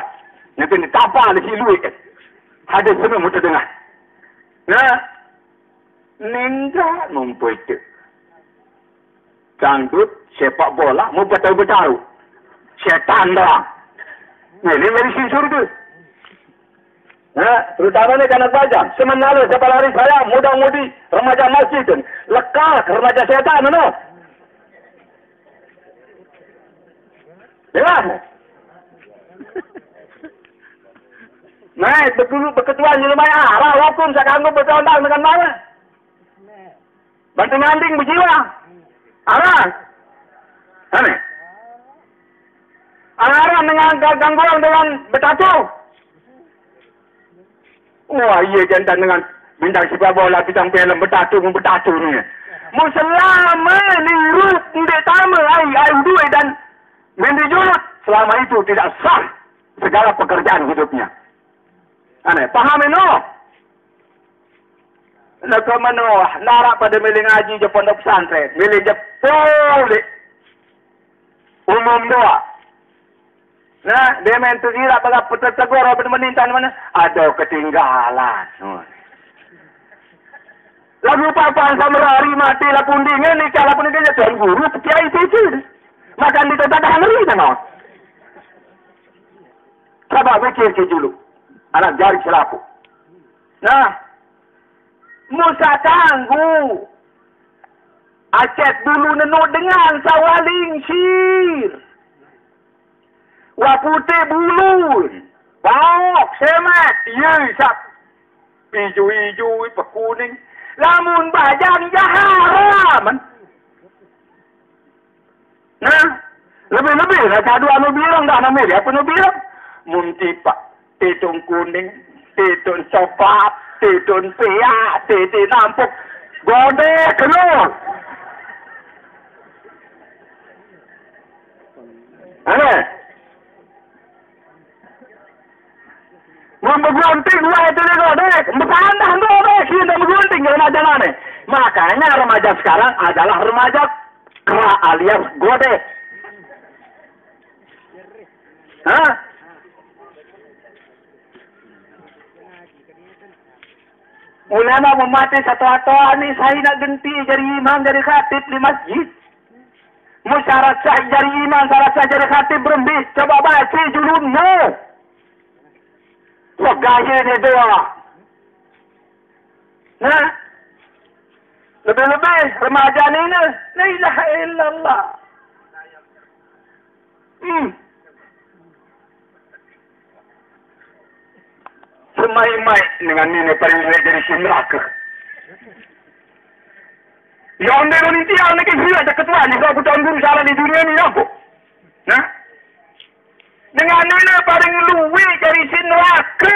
Itu ni tapa di silu. Hadis semua mudah dengar. Nah, ninggal mempunyai dangdut sepak bola mau bertahu-bertahu. Syaitan dah. Ini dari si surga. Nah, terutama ni kanak bajang. Semenala siapa lari saya, muda-mudi, remaja masjid. Lekar remaja syaitan, no? Ya. Nah, berketuan jadi maya. Arah hukum saya kanggup bertahun-tahun dengan mana? Bantu nganding berjiwa. Arah. Aneh. Arah dengan gangguan dengan bertatu. Wah, iya jantan dengan bintang sepak bola, bintang film bertatu ni. Selama niru tidak sama ai duit dan mendijurut. Selama itu tidak sah segala pekerjaan hidupnya. Aneh, paham ini? Nak menuah, narak pada milih ngaji je pondok pesantren, milih je boleh umum doa. Nah, dia main tu kira pada tegur apa menintan mana? Ada ketinggalan. Lagu papan sama hari mati lah pundingnya ni cara pundingnya tuan guru kiai itu. Makan di tempat hari mana? Coba fikir ke dulu. Anak jari selaku. Nah, Musa tangguh. Acet dulu nenu dengan sawaling sir. Wapute bulun. Bawak, semat. Yesak. Hijau-hijau, pekuning. Lamun bajang haram. Nah, lebih-lebih. Rasa dua nu bilang dah nama dia. Apa nu bilang? Muntipak. Tetun kuning. Tetun coklat. Tetun pia. Tetun nampuk. Gode keluar. Aneh. Membergunting lah itu dia godek. Bertandang godek. Kita bergunting jalan-jalan nih. Makanya remaja sekarang adalah remaja kera alias godek. Hah? Ulama memati satu-satu ini saya nak ganti jadi imam jadi khatib di masjid. Musyarat sah jadi imam, syarat sah jadi khatib berembih. Coba baca julummu. Gaya ni doa. Nah, lebih-lebih remaja ni la ilaha illallah. Semai-mai dengan ni paling jadi si neraka. Yang dia nanti yang nak kira ada ketua ni kalau tuan guru salah di dunia ni apa? Nah, dengan ni paling luwe dari si neraka.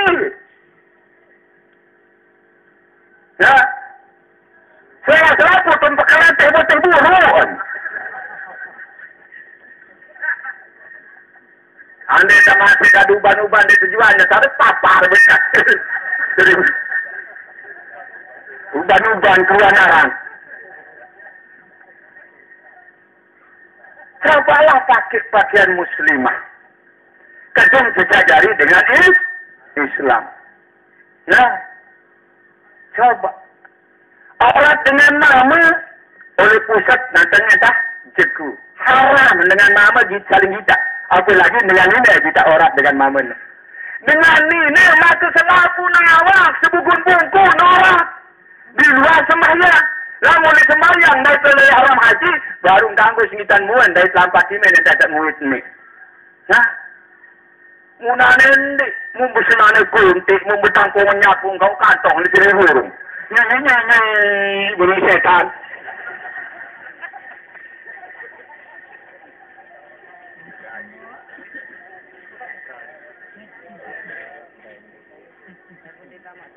Ya, saya selaku tempat kereta berterburuan. Anda dah masih ada uban-uban di tujuannya, tak ada papar besar. Jadi, uban-uban keluaran. Cobalah pakai pakaian muslimah. Kadang sejajari dengan Islam. Nah, coba. Orang dengan nama oleh pusat dan ternyata jeku. Haram dengan nama saling hidup. Apalagi dengan ini kita orang dengan nama ni. Dengan ini maka selaku nawak sebugun-buku norak. Di luar sembahyang. Lamun di sembahyang dari pelai haram haji. Baru ganggu sengitan muan dari selampat ini dan tak muit ni. Nah. Muna nendi. Membesenane kuntik. Membetangkung menyapung kau kantong di sini burung. Nyanyi-nyanyi. Burung setan.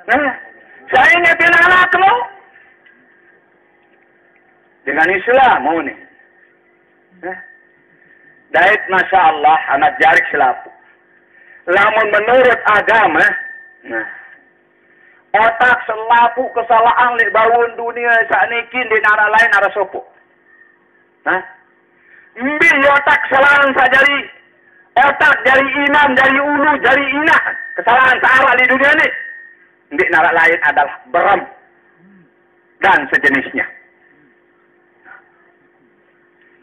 Nah, saya ingatin anak lo. Dengan Islam mau ni. Daid Masya Allah anak jarik selapu. Lamun menurut agama, nah,
otak selapu kesalahan lek bawun dunia saknikin di nara lain nara sopo. Hah? Ambil otak kesalahan sajari otak dari imam, dari ulu, dari inah. Kesalahan searah di dunia ini. Di nara lain adalah berem dan sejenisnya.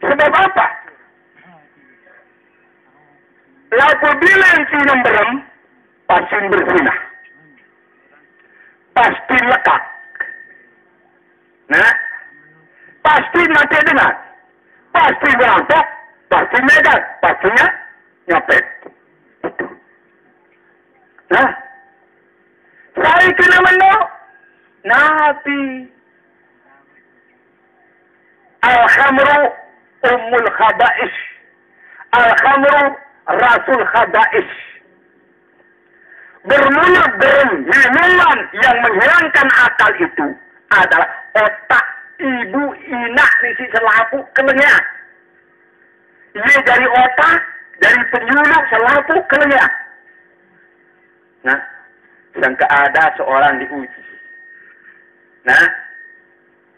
Sebab apa? Apabila yang berem, pasti berzina. Pasti lekak. Nah, pasti mati dengar. Pasti berampok, pasti medan, pastinya nyopet. Nah, saya kena menolak. Nabi. Al-khamru ummul khaba'is. Al-khamru rasul khaba'is. Bermula minuman yang menghilangkan akal itu adalah otak ibu inak nisi selapu kelenya. Ia dari otak, dari penyuluh selapu kelenya. Nah, sangka ada seorang diuji. Nah,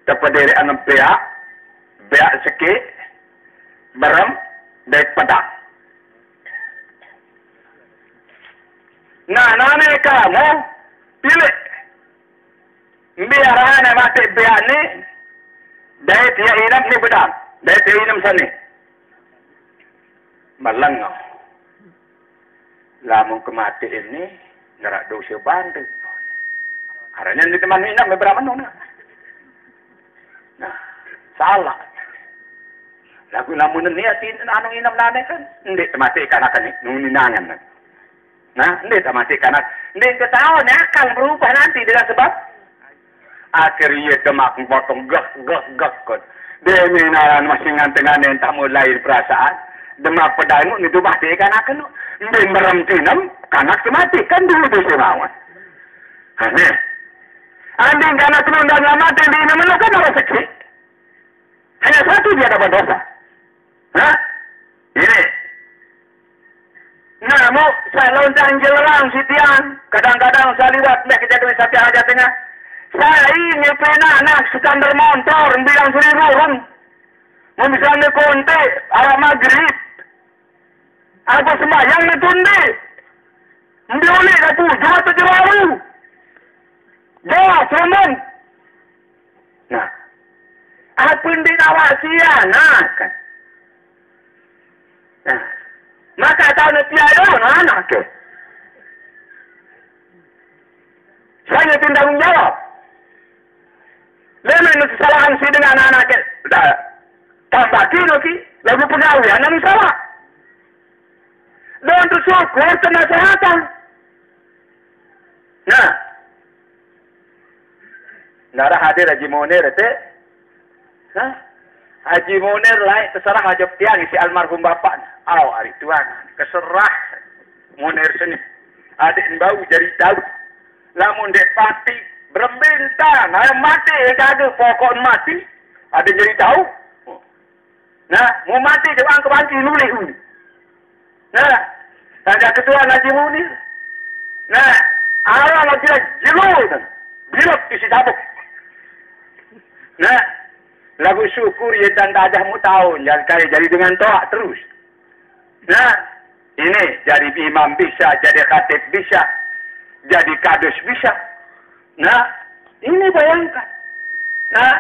terpediri anak beak sikit, berem, baik pedang. Nah, nane kamu pilih. Biar anak mati beak ni, dari tiap inam ni pedang, dari tiap inam sana. Malangau. Lamun kemati ini, ngerak dosa bantu. Haranya di teman inam beberapa nona. Nah, salah. Lagu lamun niatin anu inam nane kan, ndik mati karena kan nuni nangan. Nah, ndik mati karena ndik ketahuan akan berubah nanti dengan sebab akhirnya demak potong gak kon. Demi naran masih ngantengan yang tak mulai perasaan. Demak pedang itu mati kan akan ndik merem tinam kanak mati kan dulu dosa lawan. Aneh. Anding karena penundaan lama dan ini menemukan orang sekali. Hanya satu dia dapat dosa. Hah? Ini. Namun, saya loncang jelang sitian. Kadang-kadang saya lihat, kejadian satu aja tengah. Saya ini pernah anak standar motor, bilang suri ruang. Misalnya konte, arah maghrib. Apa sembahyang netundi. Mbioli, aku, jual terjelaru. Doa, seremon. Nah, apa yang dinawasiya? Nah, kan. Nah, maka tahu nanti anak ke. Saya tindak menjawab. Memang kesalahan si dengan anak ke. Tambah kino ki, lagu pegawai, anak salah. Dan tersyukur kenasehatan. Nah, nara hadir Haji Munir itu, Haji Munir lain terserah hajab tiang si almarhum bapak. Hari tuan keserah Munir sini. Adik bau jadi tahu. Lamun dek pati berembintang, mati kagak pokok mati. Ada jadi tahu. Nah, mau mati jangan kebanci nulis. Nah, ada ketua Haji Munir. Nah, Allah lagi jeluh. Bilok isi tabuk. Nah, lagu syukur ya dan dadahmu tahun. Jadi dengan to'ak terus. Nah, ini jadi imam bisa, jadi khatib bisa, jadi kadus bisa. Nah, ini bayangkan. Nah,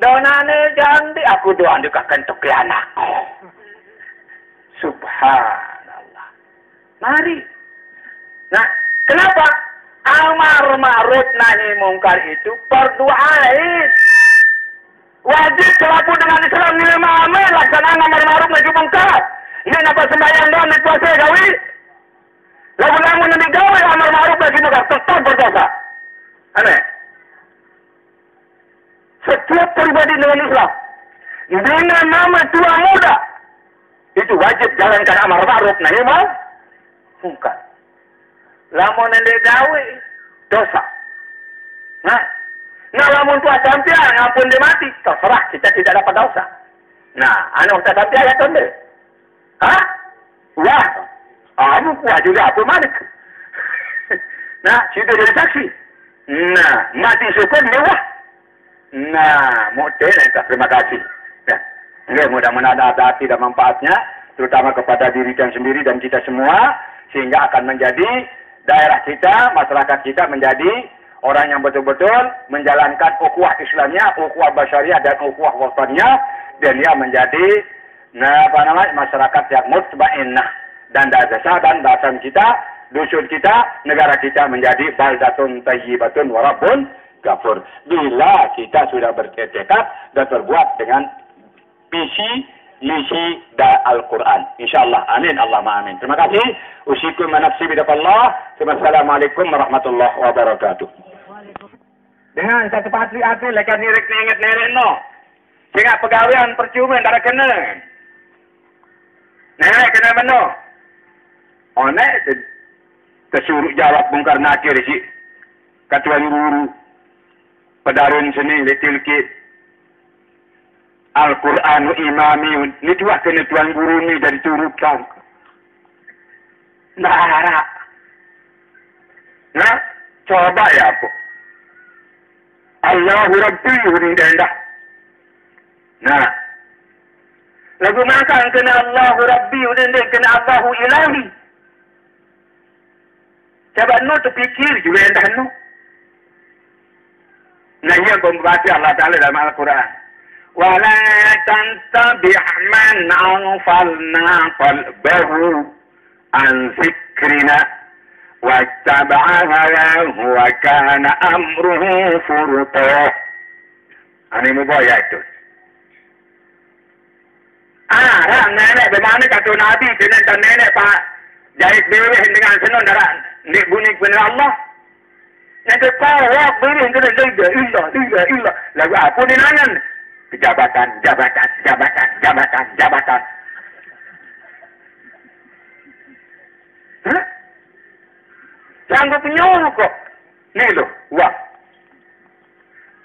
donane jangan aku doa dikakan untuk anakku. Subhanallah. Mari. Nah, kenapa? Amar ma'ruf nahi mungkar itu fardu ain. Wajib selaku dengan Islam nilai ma'amil laksanaan amar ma'ruf nahi mungkar. Ini apa sembahyang doang di puasa gawi? Lagu-lagu yang digawi amar ma'ruf nahi mungkar tetap berdosa. Aneh. Setiap pribadi dengan Islam dengan nama tua muda itu wajib jalankan amar ma'ruf nahi mungkar. Lamun yang gawe dosa. Nah, lamun tua sampai ngampun dia mati, terserah kita tidak dapat dosa. Nah, anu kita sampai ya tonde. Hah? Wah, kamu kuat juga aku malik. Nah, sudah jadi saksi.
Nah, mati syukur mewah. Nah, model terima kasih. Ya. Ya, mudah-mudahan ada arti dan manfaatnya, terutama kepada diri dan sendiri dan kita semua, sehingga akan menjadi daerah kita, masyarakat kita menjadi orang yang betul-betul menjalankan ukhuwah Islamnya, ukhuwah basyariah dan ukhuwah wataniyah, dan dia menjadi masyarakat yang mutmainnah dan dasa dan dasan kita, dusun kita, negara kita menjadi baldatun thayyibatun wa rabbun ghafur. Bila kita sudah bertekad dan berbuat dengan visi misi Al-Quran. InsyaAllah. Amin. Allahumma amin. Terima kasih. Usikum manafsi bidapallah. Assalamualaikum warahmatullahi wabarakatuh. Dengan satu patri hati, lekan nirik ingat nenek no. Sehingga pegawaian percuma tak kena. Nenek kena mana? Oh, nek kesuruh jawab bongkar nakir si katuan guru. Pedarun sini letil-kit. Al-Quran imami ni tuah kena tuan guru ni dari turukan. Nah, coba ya aku. Allahu Rabbi ni dah. Nah, lagu makan kena Allahu Rabbi ni kena Allahu Ilahi. Coba nu terfikir juga dah nu. Nah, yang membaca Allah Taala dalam Al-Quran. ولا تتبع من أغفلنا قلبه عن ذكرنا واتبع هواه وكان أمره فرطا. Ini mubayah itu. Nenek bagaimana kata Nabi dan nenek Pak jahit beri dengan senang darah nik bunyi benar Allah. Nanti kau wak beri dengan ilah. Lagu apa ni nangan? Jabatan. Hah? Sanggup nyuruh kok. Nih loh, wah.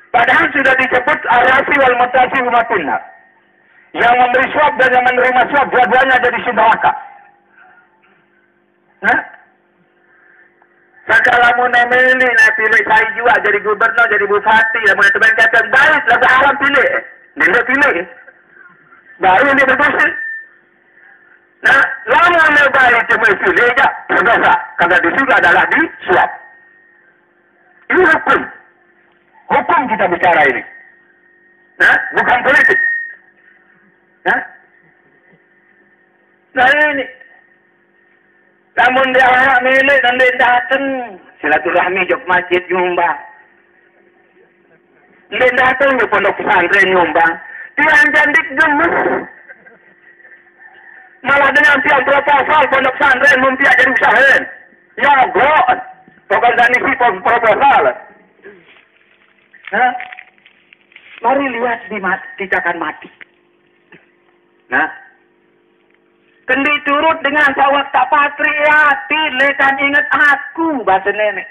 Padahal sudah disebut arasi wal mutasi umatunna. Yang memberi suap dan yang menerima suap, dua-duanya jadi neraka. Hah? Sakalamu namili, nak pilih saya juga jadi gubernur, jadi bupati, dan mulai teman kata, baik, lagu alam pilih. Dia pilih. Baru dia berdosa. Nah, lama dia baik cuma pilih je, berdosa. Karena di situ adalah di suap. Ini hukum. Hukum kita bicara ini. Nah, bukan politik. Nah ini. Namun dia anak milik dan dia datang. Silaturahmi jok masjid nyumbang. Dia datang di pondok pesantren nyumbang. Tiang jandik gemes. Malah dengan tiang proposal pondok pesantren mumpia jadi usahain. Ya God. Bukan saniksi proposal. Nah, mari lihat kita akan mati. Nah, kendi turut dengan sawak tak patriati, lekan ingat aku, bahasa nenek.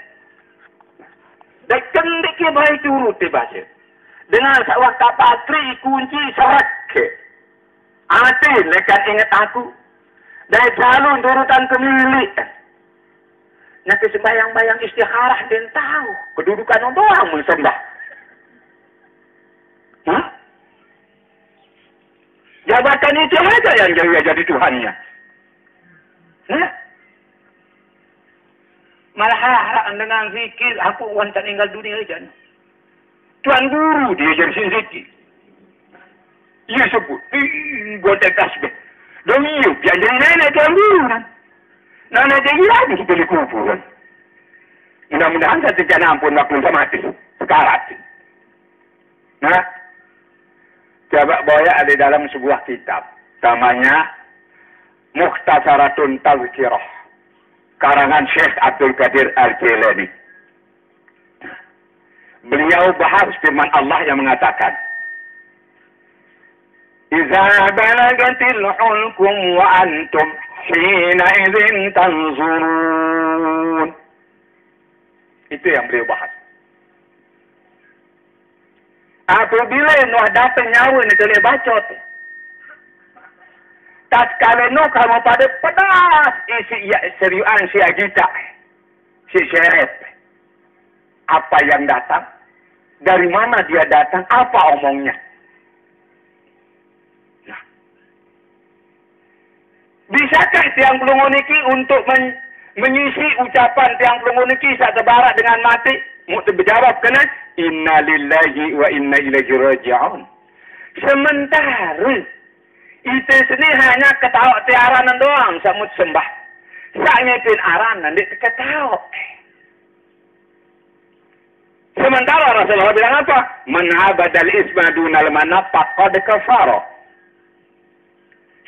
Dan kendi ke bayi turut di bahasa. Dengan sawak tak patri, kunci sarak ke. Hati, lekan ingat aku. Dan selalu turutan kemilik. Nanti sembayang-bayang istikharah dan tahu. Kedudukan orang mensembah. Hah? Jabatan itu aja yang jadi Tuhannya. Malah harap dengan zikir, aku wanita tinggal dunia aja. Tuan guru dia jadi zikir. Ia sebut, gotek tasbih. Dong iya, dia jadi nenek tuan guru kan. Nenek jadi lagi kita di kubur kan. Mudah-mudahan saya tidak ampun waktu mati. Sekarat. Nah, coba boya ada dalam sebuah kitab. Namanya Mukhtasaratun Tazkirah. Karangan Syekh Abdul Qadir Al-Jilani. Beliau bahas firman Allah yang mengatakan, Iza balagatil hulkum wa antum hina idzin tanzurun. Itu yang beliau bahas. Apabila Nuh datang nyawa ni kena bacot. Tatkala Nuh kamu pada pedas isi seriuan si agita. Si syarif. apa yang datang, dari mana dia datang, apa omongnya. Nah, bisakah tiang pelungu niki untuk mengisi ucapan tiang pelungu niki saat barat dengan mati? Mesti berjawab kena inna lillahi wa inna ilaihi raji'un. Sementara itu sini hanya ketawa tiaranan doang samut sembah. Sak ngepin aranan dia ketawa. Sementara Rasulullah bilang apa? Man abadal isma dunal mana faqad kafara.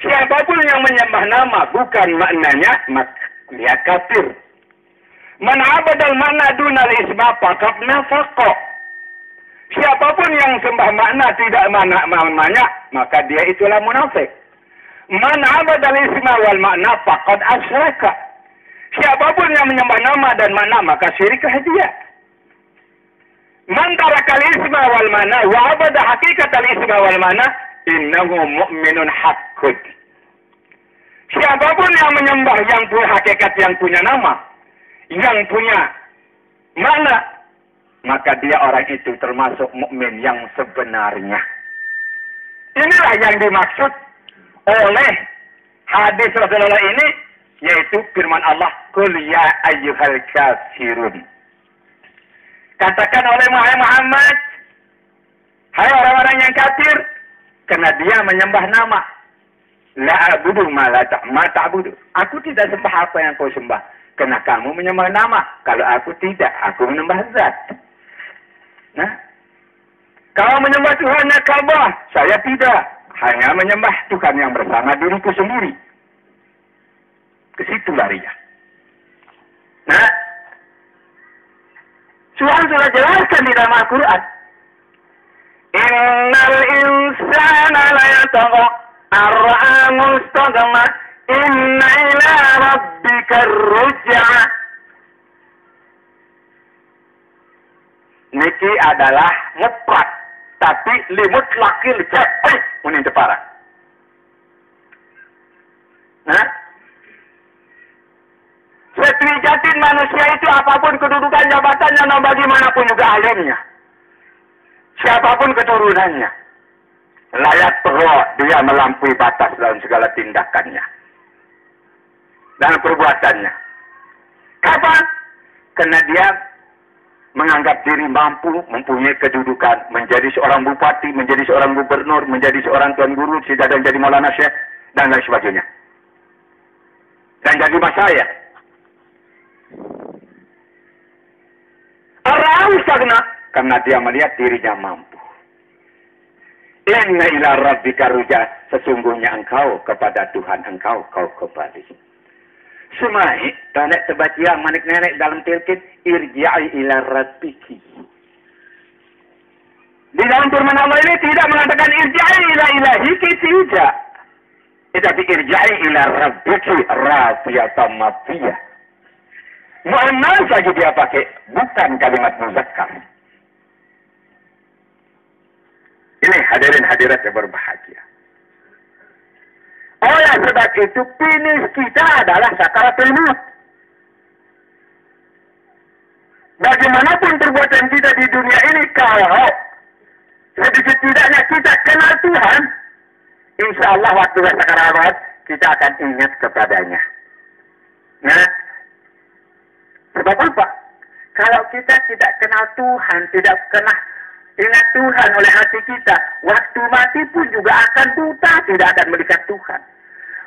Siapapun yang menyembah nama bukan maknanya maka dia kafir. Man abadal mana dunal isma faqad nafaqa. Siapapun yang sembah makna tidak maknanya, maka dia itulah munafik. Man abadal isma wal makna faqad asyraka. Siapapun yang menyembah nama dan makna, maka syirikah dia. Man tarakal isma wal makna wa abada hakikatal isma wal makna innahu mu'minun haqqud. Siapapun yang menyembah yang punya hakikat, yang punya nama, yang punya makna, maka dia orang itu termasuk mukmin yang sebenarnya. Inilah yang dimaksud oleh hadis Rasulullah ini, yaitu firman Allah, "Qul ya ayyuhal kafirun." Katakan oleh Muhammad, hai orang-orang yang kafir, karena dia menyembah nama. La a'budu ma ta'budu. Aku tidak sembah apa yang kau sembah, karena kamu menyembah nama. Kalau aku tidak, aku menyembah zat. Nah, kau menyembah Tuhannya Ka'bah, saya tidak. Hanya menyembah Tuhan yang bersama diriku sendiri. Ke situ larinya. Nah, Tuhan sudah jelaskan di dalam Al-Quran. Innal insana la yatagha ar-ra'a mustaghna inna ila rabbika ar-ruj'a. Niki adalah mutlak, tapi limutlakil jahil unin tepara. Nah, sejati manusia itu apapun kedudukan jabatannya, no bagaimanapun juga alimnya, siapapun keturunannya, layak terus dia melampaui batas dalam segala tindakannya dan perbuatannya. Kapan? Karena dia menganggap diri mampu, mempunyai kedudukan, menjadi seorang bupati, menjadi seorang gubernur, menjadi seorang tuan guru, dan jadi maulana syekh, dan lain sebagainya. Dan jadi masyayikh. Orang stagna, karena dia melihat dirinya mampu. Inna ila rabbika ruj'a, sesungguhnya engkau kepada Tuhan engkau kau kembali. Semai, tanek sebacia manik nenek dalam tilkit, irji'i ila rabbiki. Di dalam firman Allah ini tidak mengatakan irji'i ila ilahiki, tidak. Tetapi irji'i ila rabbiki, rafiyatan mafiyah. Mu'annas saja dia pakai, bukan kalimat muzakkar. Ini hadirin hadirat yang berbahagia. Oleh sebab itu, finish kita adalah sakaratul maut. Bagaimanapun perbuatan kita di dunia ini, kalau sedikit tidaknya kita kenal Tuhan, insya Allah waktu sakaratul maut, kita akan ingat kepadanya. Nah, sebab apa? Kalau kita tidak kenal Tuhan, tidak kenal ingat Tuhan oleh hati kita, waktu mati pun juga akan buta, tidak akan melihat Tuhan.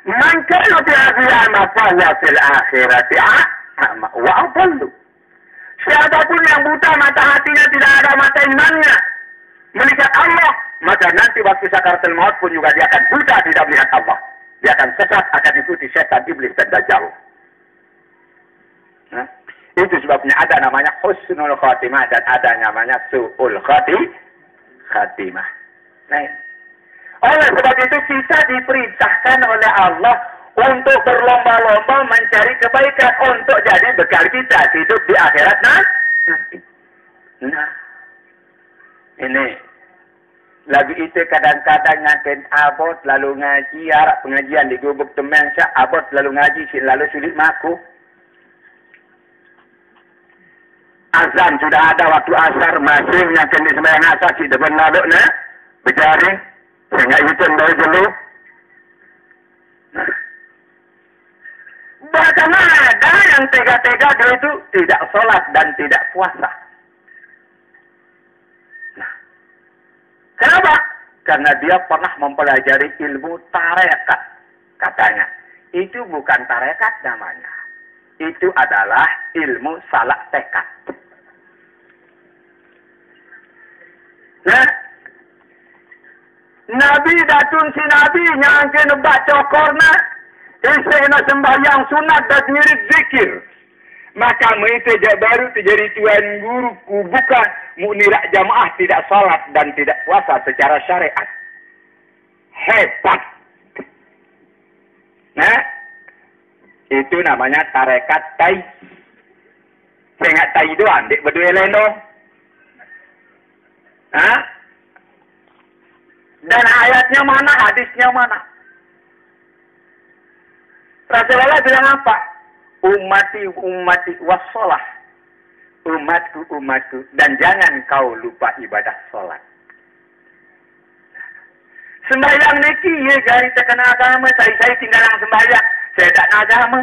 Man kana fi akhirati fa fil akhirati a'ma wa adallu. Siapapun yang buta mata hatinya, tidak ada mata imannya melihat Allah, maka nanti waktu sakaratul maut pun juga dia akan buta, tidak melihat Allah. Dia akan sesat, akan ikuti setan, iblis dan dajjal. Nah, itu sebabnya ada namanya husnul khatimah dan ada namanya su'ul khatimah. Nah, oleh sebab itu kita diperintahkan oleh Allah untuk berlomba-lomba mencari kebaikan untuk jadi bekal kita hidup di akhirat nanti. Nah, ini lagi itu kadang-kadang ngantin abot lalu ngaji, harap pengajian di gubuk teman saya, abot lalu ngaji, lalu sulit maku. azan sudah ada waktu asar masih menyangkut di sembahyang asar si depan laduk na berjaring sehingga itu baru dulu. Bahkan ada yang tega-tega dia itu tidak sholat dan tidak puasa. Nah, kenapa? Karena dia pernah mempelajari ilmu tarekat, katanya. Itu bukan tarekat namanya. Itu adalah ilmu salak tekad. Nah, Nabi datun si Nabi nyangkin baca korna, isena sembahyang sunat dan mirip zikir. Maka mereka baru terjadi tuan guru bukan mu'nirak jamaah tidak salat dan tidak puasa secara syariat. Hebat. Nah, itu namanya tarekat tai. Saya ingat tai doang, dek berdua leno. Hah? Dan ayatnya mana, hadisnya mana? Rasulullah bilang apa? Ummati ummati wassalah. Umatku umatku. Dan jangan kau lupa ibadah sholat. Sembahyang niki ya gari tekan agama. Saya tinggalan sembahyang. Saya tak nak agama.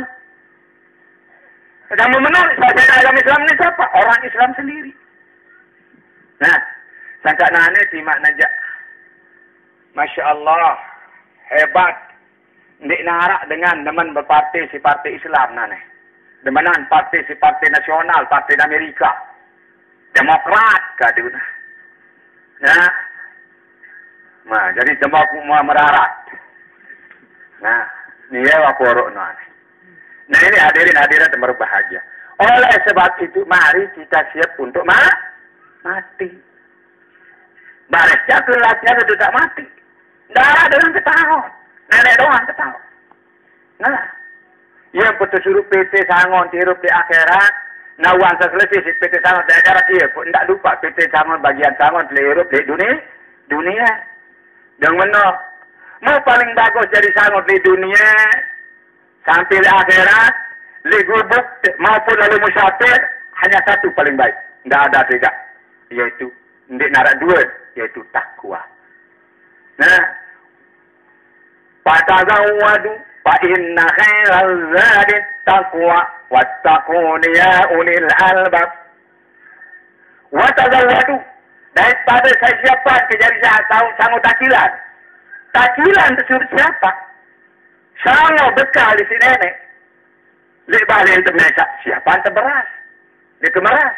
Agama menang. Saya agama Islam ni siapa? Orang Islam sendiri. Nah. Sangka nane timak najak. Masya Allah. Hebat. Ndik narak dengan teman berparti si parti Islam nane. Demanan parti si parti nasional, parti Amerika. Demokrat kadu. Nah. Nah, jadi tembak merarat. Nah, ni ya waporok nane. Nah, ini hadirin berbahagia. Oleh sebab itu, mari kita siap untuk mati. Barisnya kelasnya itu tak mati. Darah dengan ketahuan. Nenek doang ketahuan. Nah, yang putus suruh PT sangon tirup di akhirat. Nawang selesai si PT sangon di akhirat dia pun tidak lupa PT sangon bagian sangon tirup di dunia. Yang mana mau paling bagus jadi sangon di dunia sampai di akhirat, di gubuk maupun lalu musyafir hanya satu paling baik. Tidak ada tiga, yaitu ndik narak dua, yaitu takwa. Nah, fatazawwadu fa inna khairal zadi taqwa wattaqun ya ulil albab. Watazawwadu, daripada saya siapa kejari sanggup takilan. Takilan tersebut siapa? Sanggup bekal di sini nenek. Lek balik untuk mereka, siapa yang terberas? Dia kemeras.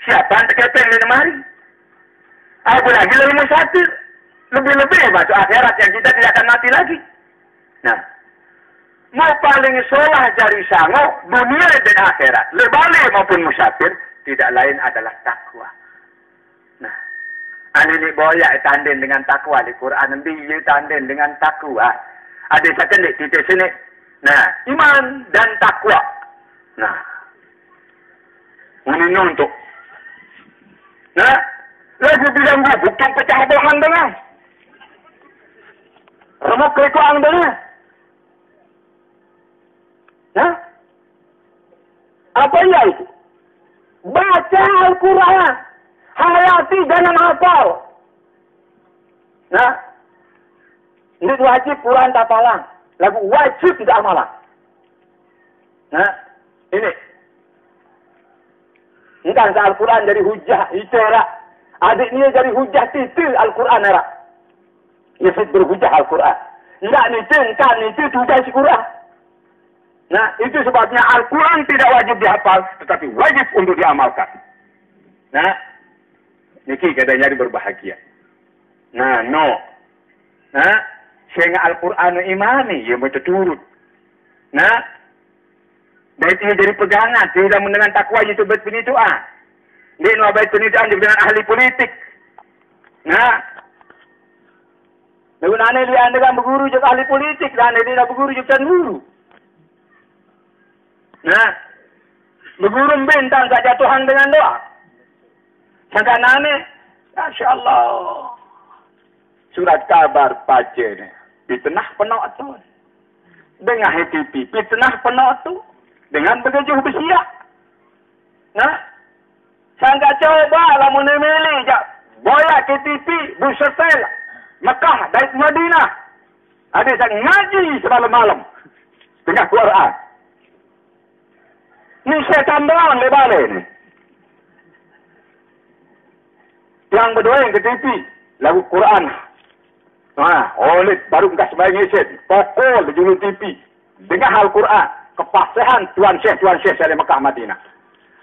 Siapa yang terkepeng di lemari? Apalagi lalu musafir. Lebih-lebih masuk akhirat yang kita tidak akan mati lagi. Nah, mau paling solah jari sango dunia dan akhirat. Lebih maupun musafir tidak lain adalah takwa. Nah, ini boya tanden dengan takwa di Quran. Biyu tanden dengan takwa. Ada satu di titik sini. Nah, iman dan takwa. Nah, ini untuk. Nah, lagu bilang bukan pecah bohong dengan. Remuk kelikuan dengan. Nah, apa ya itu? Baca Al-Quran. Hayati jangan hafal. Nah, ini wajib Quran tapalan. Lagu wajib tidak amalan. Nah, ini. Ini kan Al-Quran jadi hujah. Itu era. Adik ni jadi hujah titil Al-Quran era. Ia berhujah Al-Quran. Tidak itu hujah si Quran. Nah, itu sebabnya Al-Quran tidak wajib dihafal. Tetapi wajib untuk diamalkan. Nah, niki katanya berbahagia. Nah, no. Nah, sehingga Al-Quran imani, ia betul turut. Nah, baik ini jadi pegangan, tidak mendengar takwa itu berpenituan. Dia nak baik penituan juga dengan ahli politik. Nah, dengan dia dengan berguru juga ahli politik, dan dia nak berguru juga guru. Nah, berguru bentang tak jatuhan dengan doa. Sangka nane, Masya Allah. Surat kabar baca ni. Fitnah penuh tu. Dengan HTP. Fitnah penuh tu. Dengan bergejuh bersiap. Nah.
Sangka coba lah milih jak boya KTP Busetel Mekah dari Madinah. Ada yang ngaji semalam-malam dengan Quran. Ini setan doang lebale ni. Yang berdua yang KTP lagu Quran. Oleh baru enggak sebagai ngeset. Pokok di julu TV dengan hal Quran. Kepastian Tuan Syekh dari Mekah Madinah.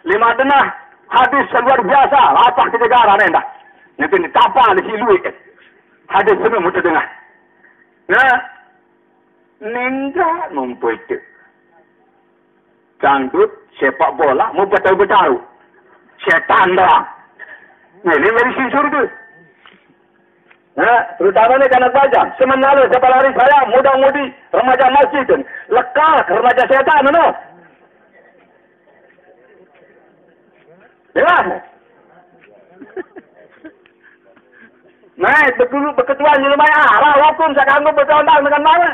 5 denah hadis luar biasa. Apa kejegaran anda? Nanti ditapa di silu ikan. Hadis semua mudah dengar. Nah, ninggal mempunyai canggut sepak bola mau betul-betul. Setan doang. Ini dari si surga. Nah, terutama ni kanak bajang. Semenala kepala hari saya, muda-mudi, remaja masjid. Lekar remaja setan, no? Ya. Nah, berketuan di rumah arah hukum sekarang bertahun-tahun dengan mana?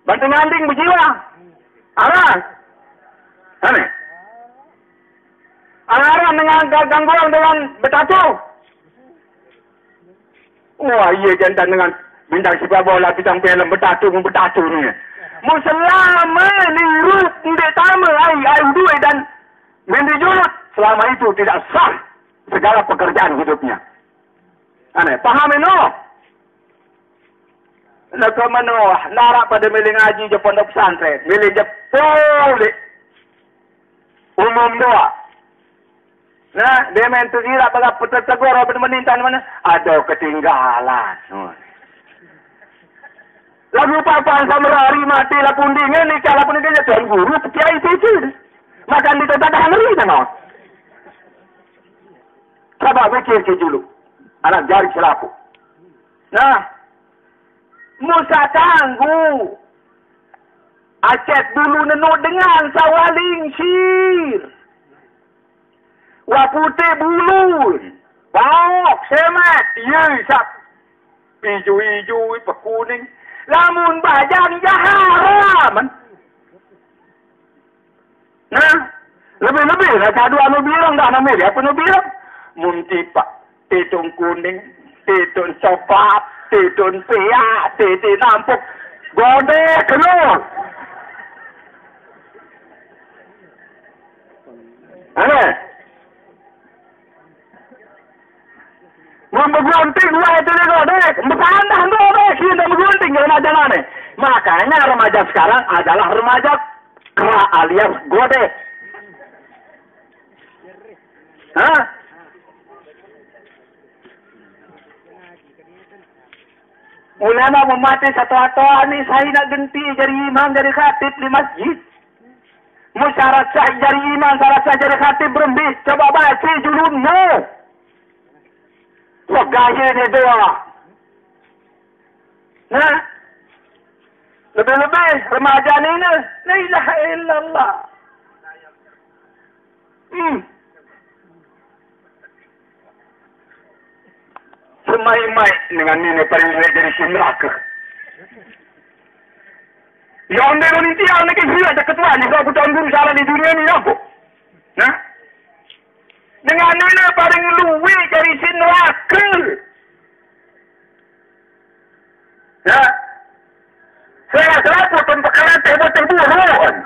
Bantu nganding berjiwa. Arah. Aneh. Arah dengan gangguan dengan bertatu. Wah, iya jantan dengan bintang sepak bola, bintang film bertatu ni. Selama liru tidak tama ai duit dan mendijulut. Selama itu tidak sah segala pekerjaan hidupnya. Aneh, paham ini? Nak menoh, narak pada milih ngaji je pondok pesantren, milih je boleh umum doa. Nah, dia main tu kira pada tegur apa menintan mana? Ada ketinggalan. Lagu papan sama hari mati lah pundingnya ni kalau pundingnya tuan guru kiai itu. Makan di tempat hari sama. Coba fikir ke dulu. Anak jari selaku. Nah, Musa tanggu. Acet dulu nenu dengan sawaling sir. Wapute bulun. Bawok, semat. Yesak. Hijau-hijau, pekuning. Lamun bajang jaharam. Nah, lebih-lebih. Rasa dua nu bilang dah namanya. Apa nu bilang? Muntipak. Tetun kuning, tetun coklat, tetun pea, tetun nampuk, gode kenal. Aneh. Membegunting lah itu ni gode, bertanda gode, kita membegunting remaja mana. Makanya remaja sekarang adalah remaja kera alias gode. Hah? Ulama memati satu-satu ni saya nak ganti jadi imam jadi khatib di masjid. Musyarat sah jadi imam, syarat sah jadi khatib berembis. Coba baca julunmu. Wah gaya ni doa. Nah, lebih-lebih remaja ni la ilaha illallah. Semai-mai dengan ini paling dari si neraka. Yang dia Indonesia ni kira ada ketua ni kalau Tuan Guru salah di dunia ni apa? Nah, dengan ini paling luwe dari si neraka. Nah, saya selaku pembekalan tebur-teburan.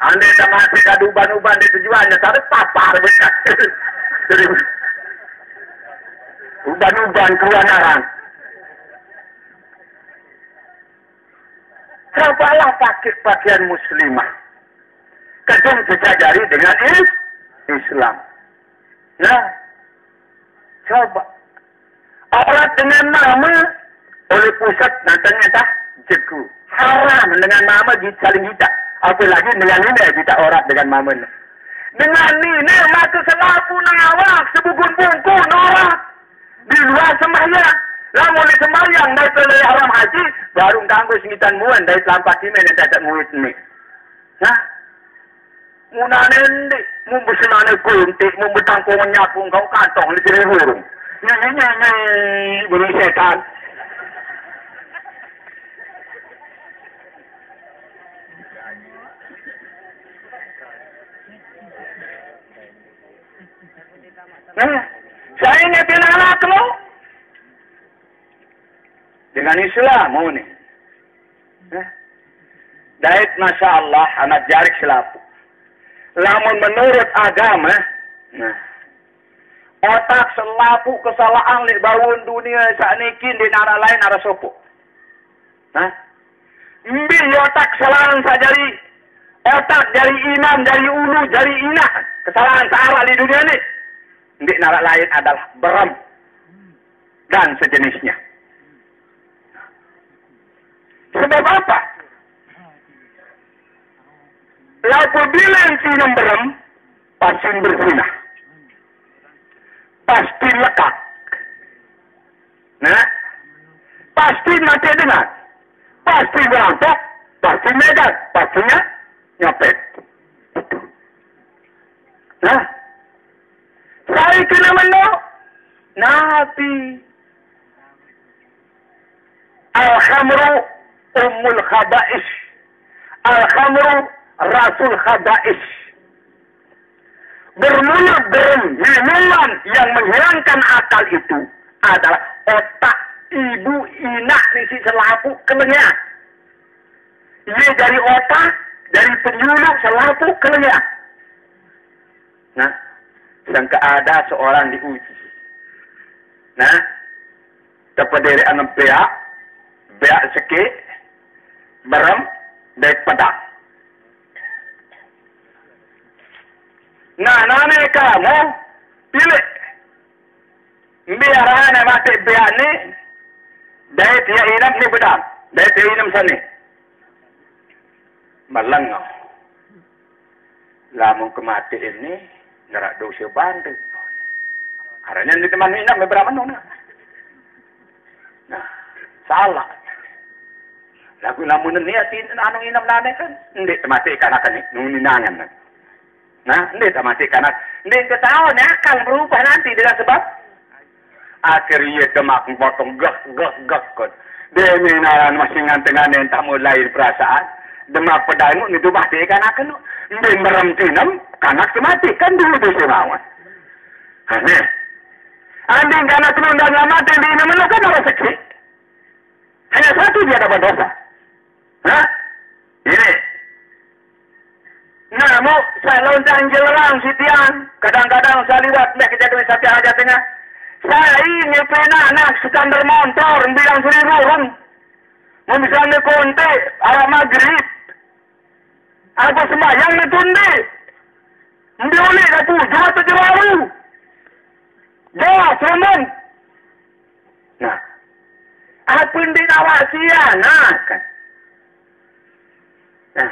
Anda dah masih ada uban-uban di tujuannya, tak ada papar besar. Uban-uban keluaran. Cobalah pakai pakaian muslimah. Kadang sejajari dengan Islam. Nah, coba. Orang dengan nama oleh pusat nantinya dah jegu. Haram dengan nama saling kita. Apalagi dengan ini kita orang dengan mamen. Dengan ini maka selaku nawak sebugun-bungku norak. Di luar sembahyang. Lamun di sembahyang dari pelai haram haji. Baru ganggu sengitan muan dari selampat ini yang tak muit ni. Nah. Muna nendi. Membesenane kuntik. Membetangkung menyapung kau kantong di sini burung. Nyanyi-nyanyi. Burung setan.
Nah, saya ingetin anak lo. Dengan Islam, mau nih. Nah, dait Masya Allah, anak jarik selapu. Namun menurut agama, nah, otak selapu kesalahan li bawun dunia saat nikin di nara lain nara sopo. Nah, ambil otak kesalahan sajari, otak dari imam, dari ulu, dari ina, kesalahan salah di dunia ini. Di nara lain adalah berem dan sejenisnya. Sebab apa? Apabila yang berem, pasti berzina. Pasti lekak. Nah, pasti mati dengar. Pasti berantem, pasti medan, pastinya nyopet. Nah, saya kena menolak. Nabi. Al-khamru ummul khaba'is. Al-khamru rasul khaba'is. Bermulut minuman yang menghilangkan akal itu adalah otak ibu inak isi selapu kelenya. Ia dari otak, dari penyuluh selapu kelenya. Nah, sangka ada seorang diuji. Nah, tepedere anem beak sekit, berem, baik pedang. Nah, nane kamu pilih. Biarane mati beak ni, dari dia inam ni pedang, dari dia inam sani. Melengah. Lamun kemati ini, ngerak dosa bantu. Karena di teman inam beberapa nona. Nah, salah. Lagu lamun niatin anu inam nane kan, ndik mati kanakan ni, nuninangan. Nah, ndik mati kanak, ndik ketahuan akan berubah nanti dengan sebab akhirnya demak potong gak kon. Demi naran masih ngantengan tak mulai perasaan, demak pedangmu itu mati kanakan nu, ndik merem tinam kanak mati kan dulu dosa lawan. Aneh. Anding kanak nundang mati di nama kan orang sekali. Hanya satu dia dapat dosa. Hah? Ini. Nah, mau saya loncang jelang sitian. Kadang-kadang saya lihat kejadian satu aja tengah. Saya ini pernah anak standar motor bilang 1.000 orang. Mau misalnya konte arah maghrib. Apa sembahyang ni tunde. Hindi ulit na po. Jawa to Jawa. Jawa, sumun. Nah. Apa hindi nawasiya na kan. Nah,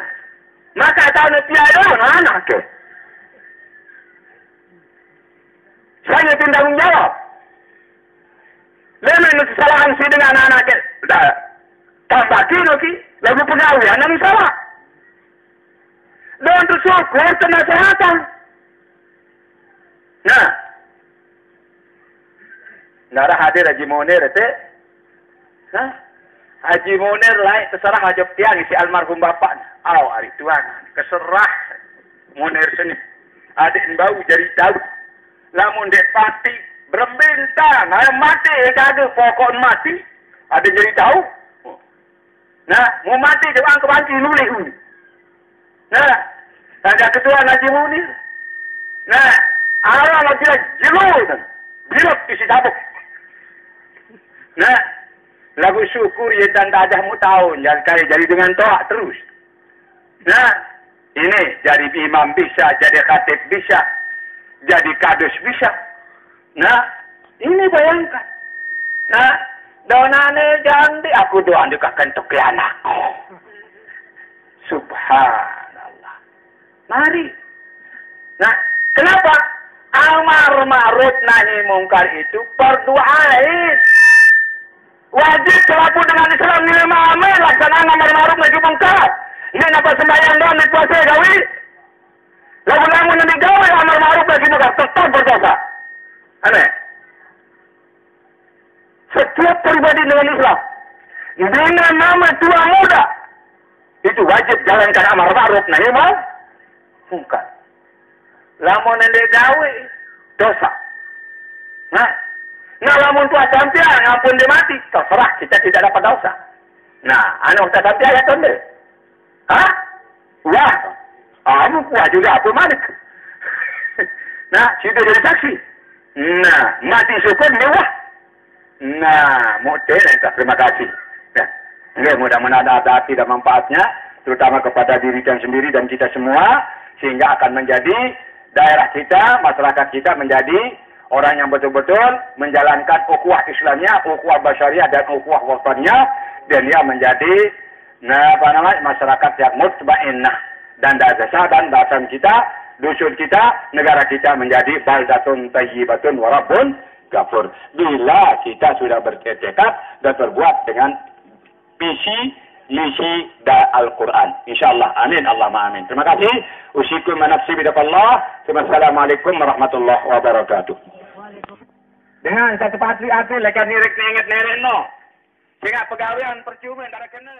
maka tahu na tiada anak ke. Saya tindang jawab. Lemen kesalahan si dengan anak ke. Tambah kino ki, lagu pegawai yang salah. Dan bersyukur nasihatkan. Nah, nara hadir Haji Munir itu. Hah? Haji Munir lain terserah hajab tiang si almarhum bapak. Ari tuan keserah Munir sini. Adik bau jadi tahu. Lamun dek pati berembintang, mati kagak pokok mati. Ada jadi tahu. Nah, mau mati jangan kebanci nulis. Nah, ada ketua Haji Munir. Nah, Allah lagi jeluh kan. Bilok isi sabuk. Nah, lagu syukur ya dan dajahmu tahun. Jangan jadi dengan toa terus. Nah, ini jadi imam bisa, jadi khatib bisa, jadi kadus bisa. Nah, ini bayangkan. Nah, donane jangan aku doa dikakan tuk anakku. Subhanallah. Mari. Nah, kenapa? Amar ma'ruf nahi mungkar itu fardu ain. Wajib selaku dengan Islam nilai amal laksanakan amar ma'ruf nahi mungkar. Ini napa sembahyang doang di puasa gawi. Lagu-lagu yang digawe amar ma'ruf nahi mungkar tetap berdosa. Aneh. Setiap pribadi dengan Islam dengan nama tua muda itu wajib jalankan amar ma'ruf nahi mungkar. Lamun yang gawe dosa. Nah, lamun tua sampai ngampun dia mati, terserah kita tidak dapat dosa. Nah, anu kita sampai ayat tonde. Hah? Wah, anu kuah juga apa malik. Nah, sudah jadi saksi. Nah, mati syukur mewah. Nah, terima kasih. Ya, mudah-mudahan ada arti dan manfaatnya, terutama kepada diri dan sendiri dan kita semua, sehingga akan menjadi daerah kita, masyarakat kita menjadi orang yang betul-betul menjalankan ukhuwah Islamnya, ukhuwah basyariah dan ukhuwah wataniyah, dan dia menjadi masyarakat yang mutmainnah dan dasan kita, dusun kita, negara kita menjadi baldatun thayyibatun wa rabbun ghafur. Bila kita sudah bertekad dan berbuat dengan misi dan Al-Quran. InsyaAllah. Amin. Allahumma amin. Terima kasih. Usikum manafsi bidapallah. Assalamualaikum warahmatullahi wabarakatuh. Dengan satu patri lekan nirik ingat nenek no. Sehingga pegawaian percuma antara kena.